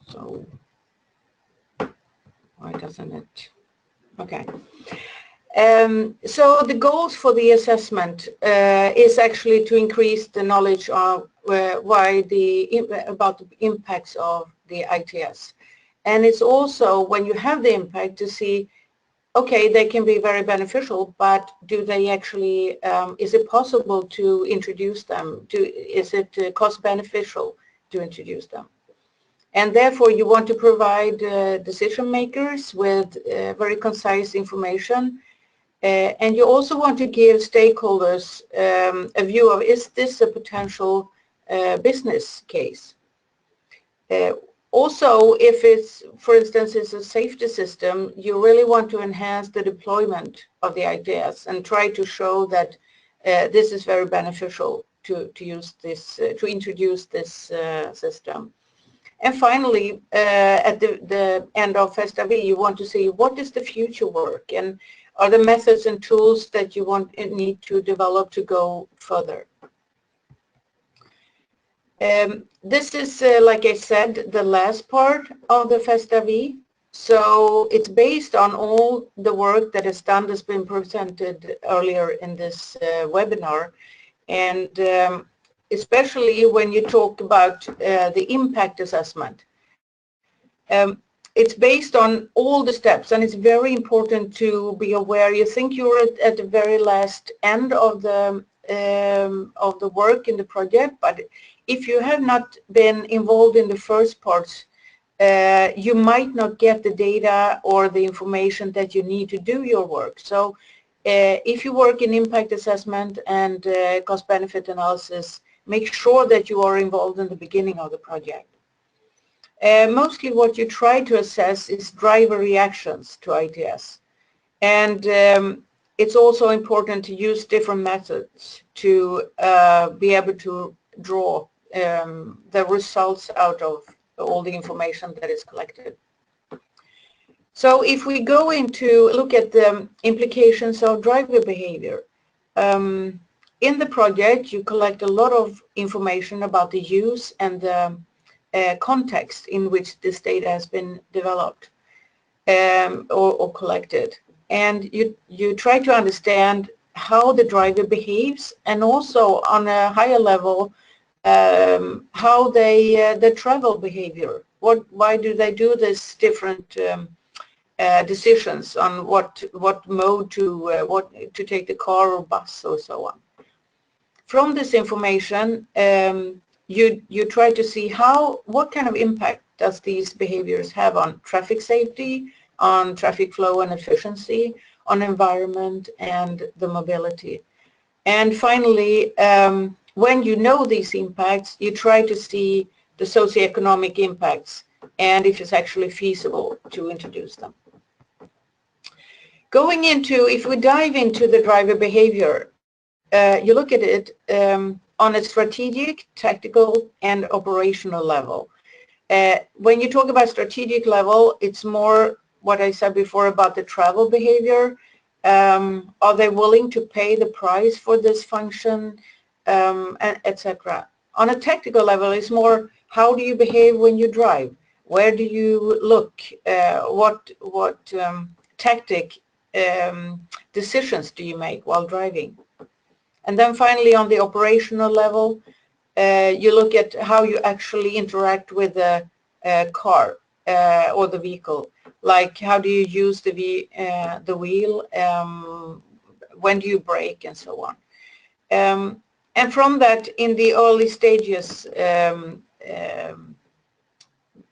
Speaker 5: So why doesn't it? Okay. So the goals for the assessment is actually to increase the knowledge of about the impacts of the ITS. And it's also, when you have the impact, to see, okay, they can be very beneficial, but do they actually, is it possible to introduce them? Is it cost beneficial to introduce them? And therefore you want to provide decision makers with very concise information. And you also want to give stakeholders a view of, is this a potential business case? Also, if it's, for instance, it's a safety system, you really want to enhance the deployment of the ITS and try to show that this is very beneficial to use this, to introduce this system. And finally, at the end of FESTA V, you want to see what is the future work, and are the methods and tools that you need to develop to go further. This is, like I said, the last part of the FESTA V. So it's based on all the work that is done, that's been presented earlier in this webinar. And especially when you talk about the impact assessment. It's based on all the steps, and it's very important to be aware. You think you're at the very last end of the work in the project, but if you have not been involved in the first parts, you might not get the data or the information that you need to do your work. So if you work in impact assessment and cost-benefit analysis, make sure that you are involved in the beginning of the project. Mostly what you try to assess is driver reactions to ITS. And it's also important to use different methods to be able to draw the results out of all the information that is collected. So if we go into look at the implications of driver behavior, in the project you collect a lot of information about the use and the context in which this data has been developed or collected. And you try to understand how the driver behaves, and also on a higher level how the travel behavior. Why do they do this different decisions on what mode to take the car or bus or so on. From this information, you try to see what kind of impact does these behaviors have on traffic safety, on traffic flow and efficiency, on environment and the mobility. And finally, when you know these impacts, you try to see the socioeconomic impacts and if it's actually feasible to introduce them. If we dive into the driver behavior, you look at it on a strategic, tactical, and operational level. When you talk about strategic level, it's more what I said before about the travel behavior. Are they willing to pay the price for this function, etc. On a tactical level, it's more how do you behave when you drive? Where do you look? What tactic decisions do you make while driving? And then finally, on the operational level, you look at how you actually interact with the car or the vehicle. Like how do you use the wheel, when do you brake, and so on. And from that, in the early stages,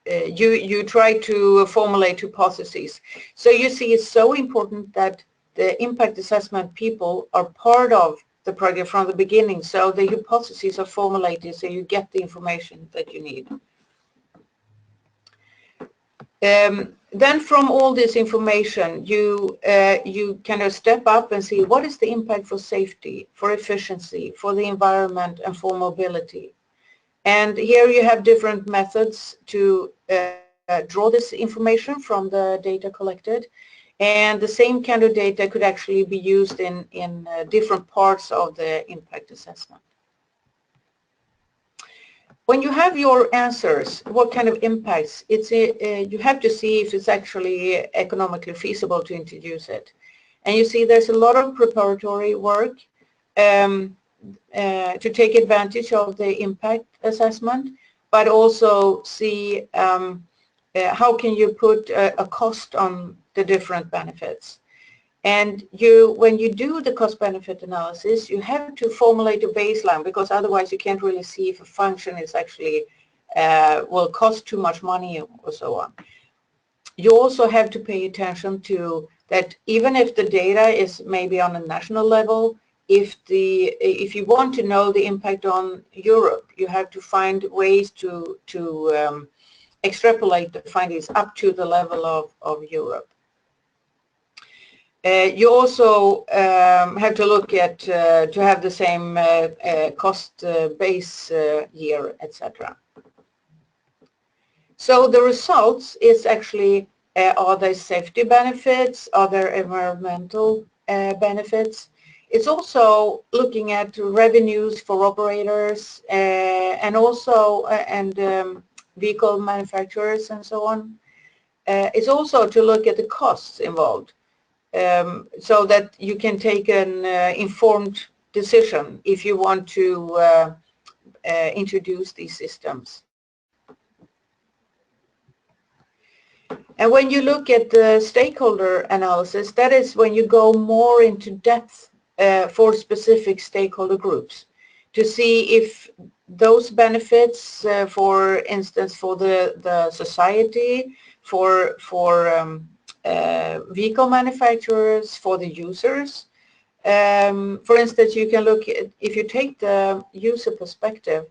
Speaker 5: you try to formulate hypotheses. So you see it's so important that the impact assessment people are part of the project from the beginning, so the hypotheses are formulated so you get the information that you need. Then from all this information, you kind of step up and see what is the impact for safety, for efficiency, for the environment, and for mobility. And here you have different methods to draw this information from the data collected. And the same kind of data could actually be used in different parts of the impact assessment. When you have your answers, what kind of impacts, you have to see if it's actually economically feasible to introduce it. And you see there's a lot of preparatory work to take advantage of the impact assessment, but also see how can you put a cost on the different benefits. And when you do the cost-benefit analysis, you have to formulate a baseline, because otherwise you can't really see if a function is actually will cost too much money or so on. You also have to pay attention to that even if the data is maybe on a national level, if you want to know the impact on Europe, you have to find ways to extrapolate the findings up to the level of Europe. You also have to look at to have the same cost base year, etc. So the results is actually are there safety benefits, are there environmental benefits. It's also looking at revenues for operators and also vehicle manufacturers and so on. It's also to look at the costs involved. So that you can take an informed decision if you want to introduce these systems. And when you look at the stakeholder analysis, that is when you go more into depth for specific stakeholder groups to see if those benefits, for instance, for the society, for vehicle manufacturers, for the users. For instance, you can look at, if you take the user perspective,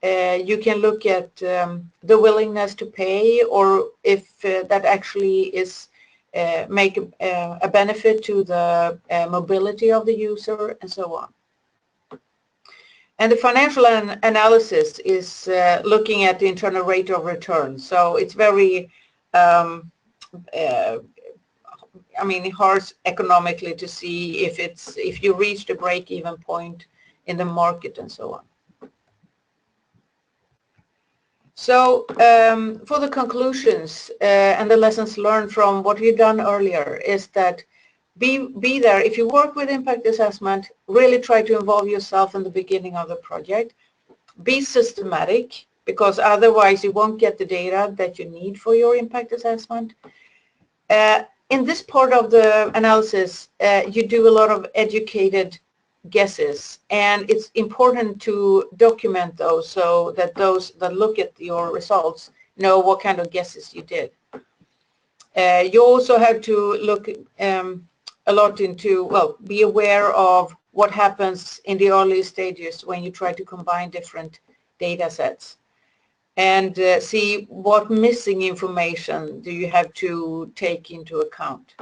Speaker 5: you can look at the willingness to pay, or if that actually is make a benefit to the mobility of the user, and so on. And the financial analysis is looking at the internal rate of return. So it's very, I mean, hard economically to see if you reach the break-even point in the market and so on. So for the conclusions and the lessons learned from what we've done earlier is that be there. If you work with impact assessment, really try to involve yourself in the beginning of the project. Be systematic, because otherwise you won't get the data that you need for your impact assessment. In this part of the analysis, you do a lot of educated guesses, and it's important to document those so that those that look at your results know what kind of guesses you did. You also have to look a lot into, well, be aware of what happens in the early stages when you try to combine different data sets, and see what missing information do you have to take into account.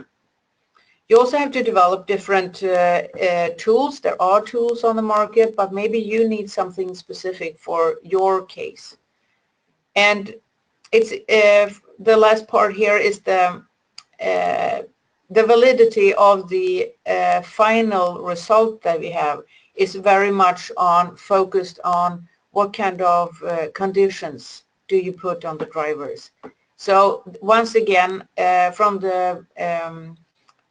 Speaker 5: You also have to develop different tools. There are tools on the market, but maybe you need something specific for your case. And it's the last part here is the validity of the final result that we have is very much focused on what kind of conditions do you put on the drivers. So once again, from the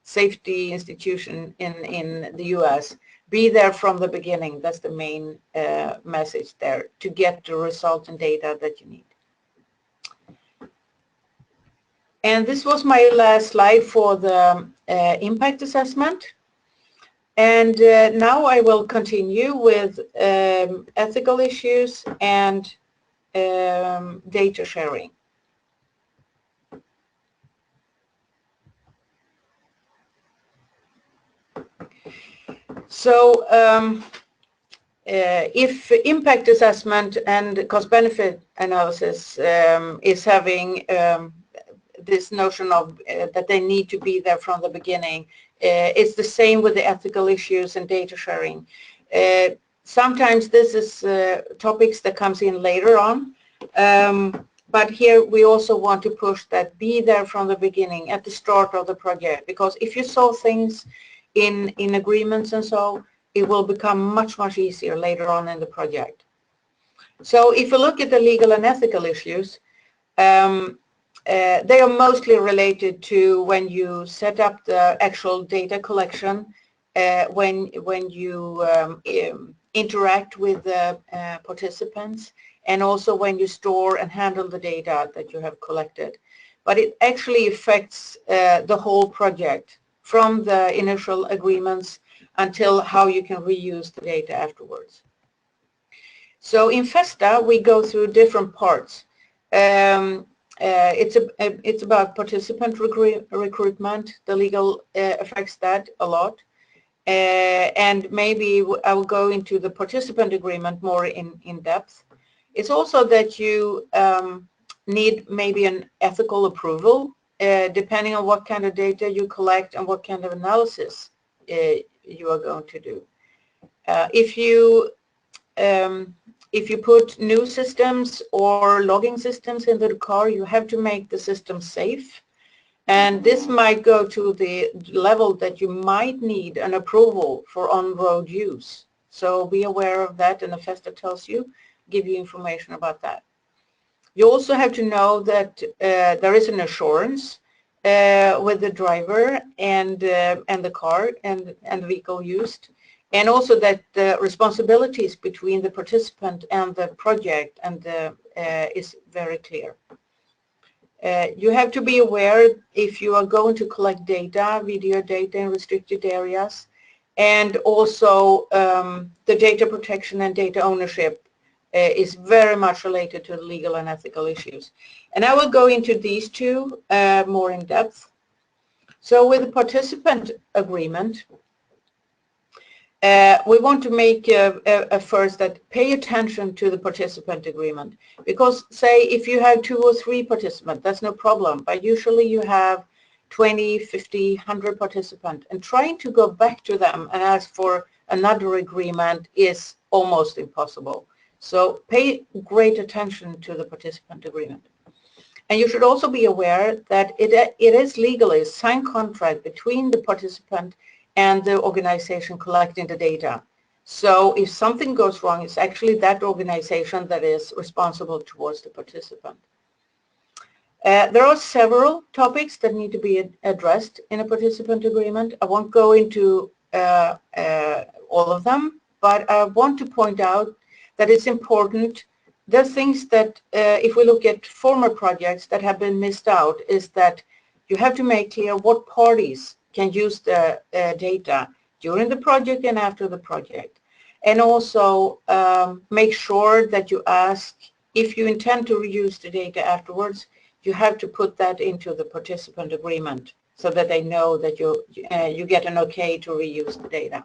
Speaker 5: safety institution in the US, be there from the beginning. That's the main message there, to get the result and data that you need. And this was my last slide for the impact assessment. And now I will continue with ethical issues and data sharing. So if impact assessment and cost-benefit analysis is having this notion of that they need to be there from the beginning, it's the same with the ethical issues and data sharing. Sometimes this is topics that comes in later on, but here we also want to push that be there from the beginning, at the start of the project, because if you saw things in agreements and so, it will become much easier later on in the project. So if you look at the legal and ethical issues, they are mostly related to when you set up the actual data collection, when you interact with the participants, and also when you store and handle the data that you have collected. But it actually affects the whole project, from the initial agreements until how you can reuse the data afterwards. So in FESTA, we go through different parts. It's about participant recruitment. The legal affects that a lot. And maybe I will go into the participant agreement more in depth. It's also that you need maybe an ethical approval, depending on what kind of data you collect and what kind of analysis you are going to do. If you put new systems or logging systems into the car, you have to make the system safe. And this might go to the level that you might need an approval for on-road use. So be aware of that, and the FESTA tells you, give you information about that. You also have to know that there is an assurance with the driver and the car and the vehicle used. and also that the responsibilities between the participant and the project and is very clear. You have to be aware if you are going to collect data, video data in restricted areas, and also the data protection and data ownership is very much related to legal and ethical issues. And I will go into these two more in depth. So with the participant agreement, we want to make a first that pay attention to the participant agreement, because say if you have 2 or 3 participants, that's no problem, but usually you have 20, 50, 100 participants, and trying to go back to them and ask for another agreement is almost impossible. So pay great attention to the participant agreement. And you should also be aware that it is legally a signed contract between the participant and the organization collecting the data. So if something goes wrong, it's actually that organization that is responsible towards the participant. There are several topics that need to be addressed in a participant agreement. I won't go into all of them, but I want to point out that it's important. The things that, if we look at former projects that have been missed out, is that you have to make clear what parties can use the data during the project and after the project. And also make sure that you ask, if you intend to reuse the data afterwards, you have to put that into the participant agreement so that they know that you get an okay to reuse the data.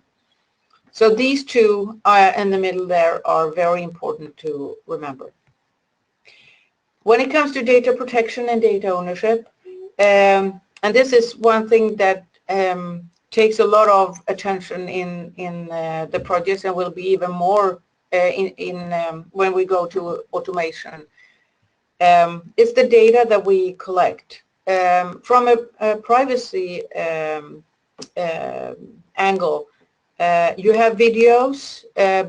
Speaker 5: So these two in the middle there are very important to remember. When it comes to data protection and data ownership, and this is one thing that takes a lot of attention in the projects and will be even more when we go to automation. It's the data that we collect. From a privacy angle, you have videos,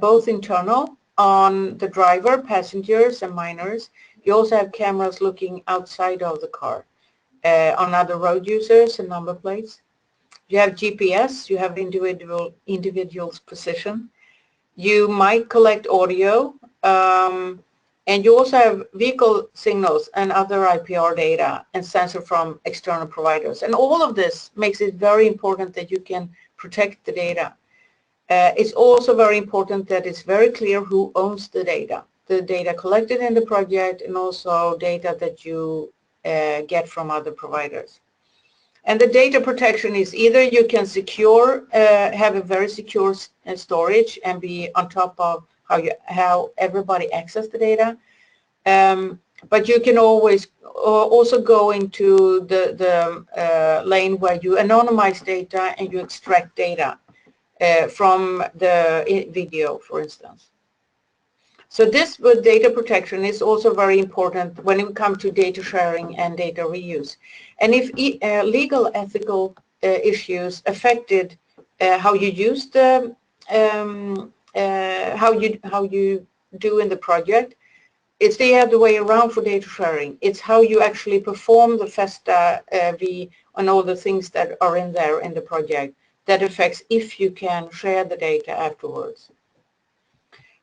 Speaker 5: both internal on the driver, passengers and minors. You also have cameras looking outside of the car on other road users and number plates. You have GPS, you have individual's position. You might collect audio, and you also have vehicle signals and other IPR data and sensor from external providers. And all of this makes it very important that you can protect the data. It's also very important that it's very clear who owns the data collected in the project, and also data that you get from other providers. And the data protection is either you can secure, have a very secure storage and be on top of how everybody access the data. But you can always also go into the lane where you anonymize data and you extract data from the video, for instance. So this with data protection is also very important when it comes to data sharing and data reuse. And if legal ethical issues affected how you use the how you do in the project, it's the other way around for data sharing. It's how you actually perform the FESTA V and all the things that are in there in the project that affects if you can share the data afterwards.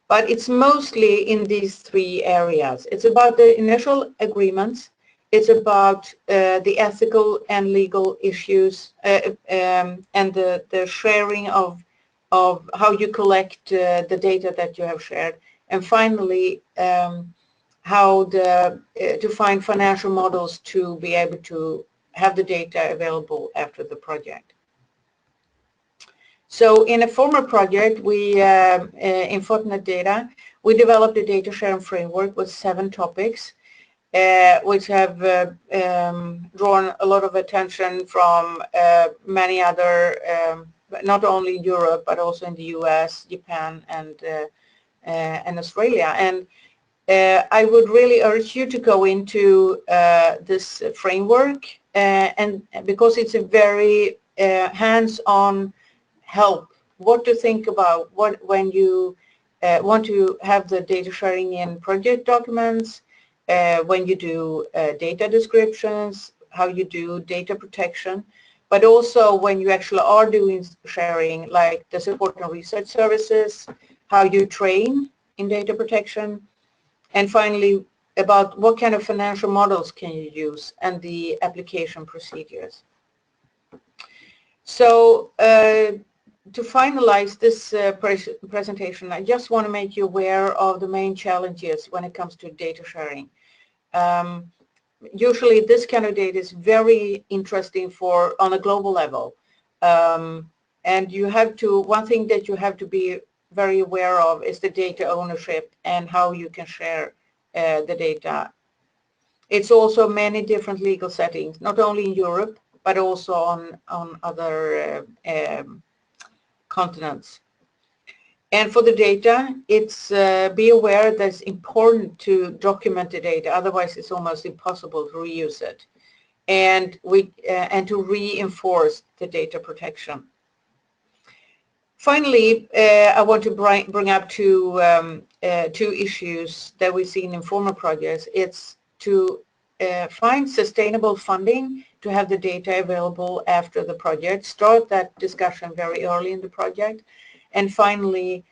Speaker 5: But it's mostly in these 3 areas. It's about the initial agreements, it's about the ethical and legal issues, and the sharing of how you collect the data that you have shared, and finally how to find financial models to be able to have the data available after the project. So in a former project, we in Fortinet Data, we developed a data sharing framework with 7 topics, which have drawn a lot of attention from many other, not only in Europe, but also in the US, Japan, and Australia. And I would really urge you to go into this framework, and because it's a very hands-on help, what to think about when you want to have the data sharing in project documents, when you do data descriptions, how you do data protection. but also when you actually are doing sharing, like the support and research services, how you train in data protection, and finally about what kind of financial models can you use and the application procedures. So to finalize this presentation, I just want to make you aware of the main challenges when it comes to data sharing. Usually this kind of data is very interesting on a global level. And you have to, one thing that you have to be very aware of is the data ownership and how you can share the data. It's also many different legal settings, not only in Europe, but also on other continents. And for the data, it's be aware that it's important to document the data, otherwise it's almost impossible to reuse it. And to reinforce the data protection. Finally, I want to bring up two issues that we've seen in former projects. It's to find sustainable funding to have the data available after the project, start that discussion very early in the project. And finally,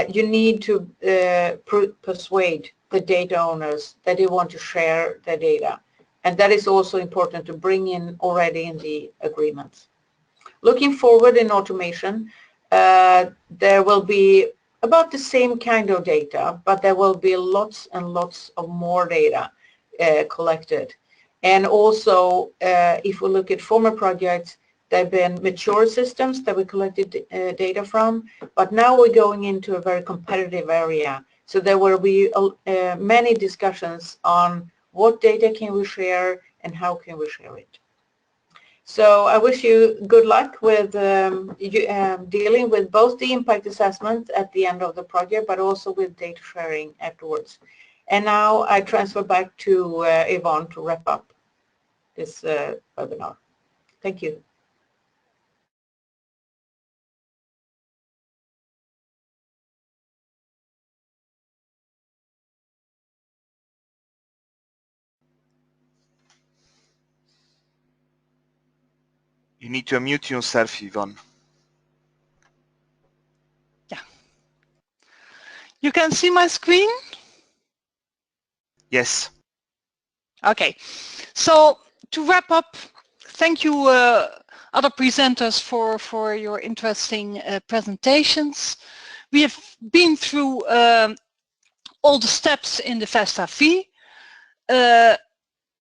Speaker 5: you need to persuade the data owners that they want to share their data. And that is also important to bring in already in the agreements. Looking forward in automation, there will be about the same kind of data, but there will be lots and lots of more data collected. And also, if we look at former projects, there have been mature systems that we collected data from, but now we're going into a very competitive area. So there will be many discussions on what data can we share and how can we share it. So I wish you good luck with dealing with both the impact assessment at the end of the project, but also with data sharing afterwards. And now I transfer back to Yvonne to wrap up this webinar. Thank you.
Speaker 4: You need to unmute yourself, Yvonne.
Speaker 1: Yeah. You can see my screen?
Speaker 4: Yes.
Speaker 1: Okay. So to wrap up, thank you other presenters for your interesting presentations. We have been through all the steps in the FESTA fee.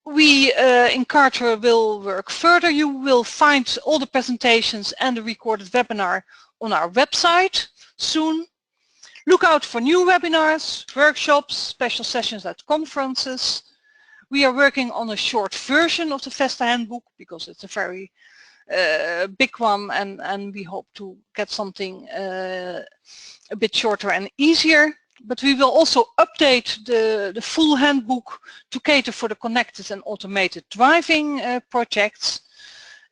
Speaker 1: We in CARTRE will work further. You will find all the presentations and the recorded webinar on our website soon. Look out for new webinars, workshops, special sessions at conferences. We are working on a short version of the FESTA handbook because it's a very big one, and we hope to get something a bit shorter and easier. But we will also update the full handbook to cater for the connected and automated driving projects.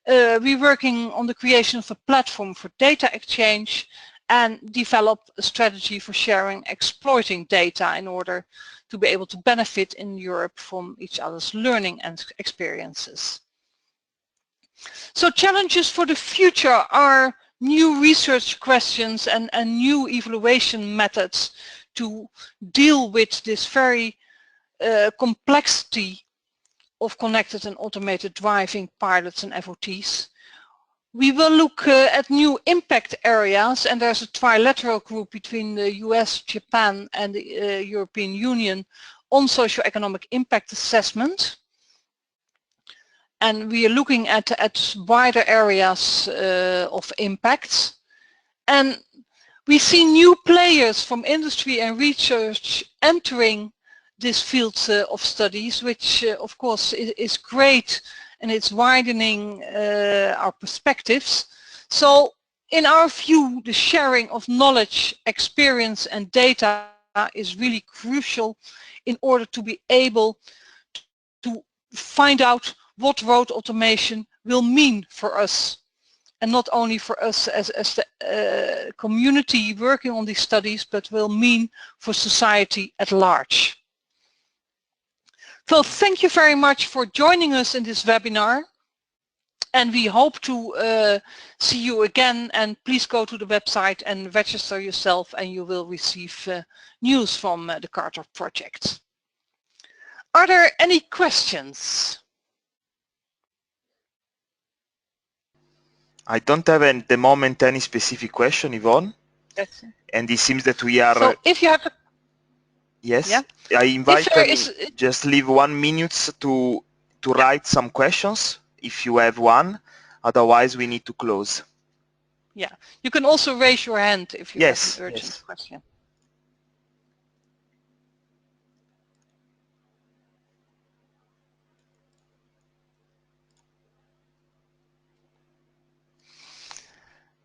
Speaker 1: We're working on the creation of a platform for data exchange and develop a strategy for sharing, exploiting data in order to be able to benefit in Europe from each other's learning and experiences. So challenges for the future are new research questions and new evaluation methods to deal with this very complexity of connected and automated driving pilots and FOTs. We will look at new impact areas, and there's a trilateral group between the US, Japan and the European Union on socio-economic impact assessment. And we are looking at wider areas of impact. And we see new players from industry and research entering this field of studies, which of course is great, and it's widening our perspectives. So in our view, the sharing of knowledge, experience and data is really crucial in order to be able to find out what road automation will mean for us. And not only for us as the community working on these studies, but will mean for society at large. So thank you very much for joining us in this webinar. And we hope to see you again, and please go to the website and register yourself and you will receive news from the CARTRE project. Are there any questions?
Speaker 4: I don't have at the moment any specific question, Yvonne.
Speaker 1: Yes.
Speaker 4: And it seems that we are...
Speaker 1: So if you have...
Speaker 4: Yes,
Speaker 1: yeah.
Speaker 4: I invite
Speaker 1: If there is...
Speaker 4: just leave 1 minute to write some questions, if you have one. Otherwise, we need to close.
Speaker 1: Yeah, you can also raise your hand if you have an urgent question.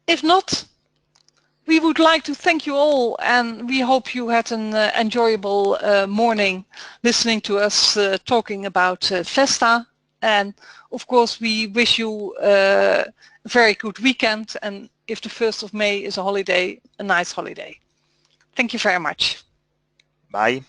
Speaker 1: If not, we would like to thank you all, and we hope you had an enjoyable morning listening to us talking about FESTA. And of course, we wish you a very good weekend, and if the 1st of May is a holiday, a nice holiday. Thank you very much.
Speaker 4: Bye.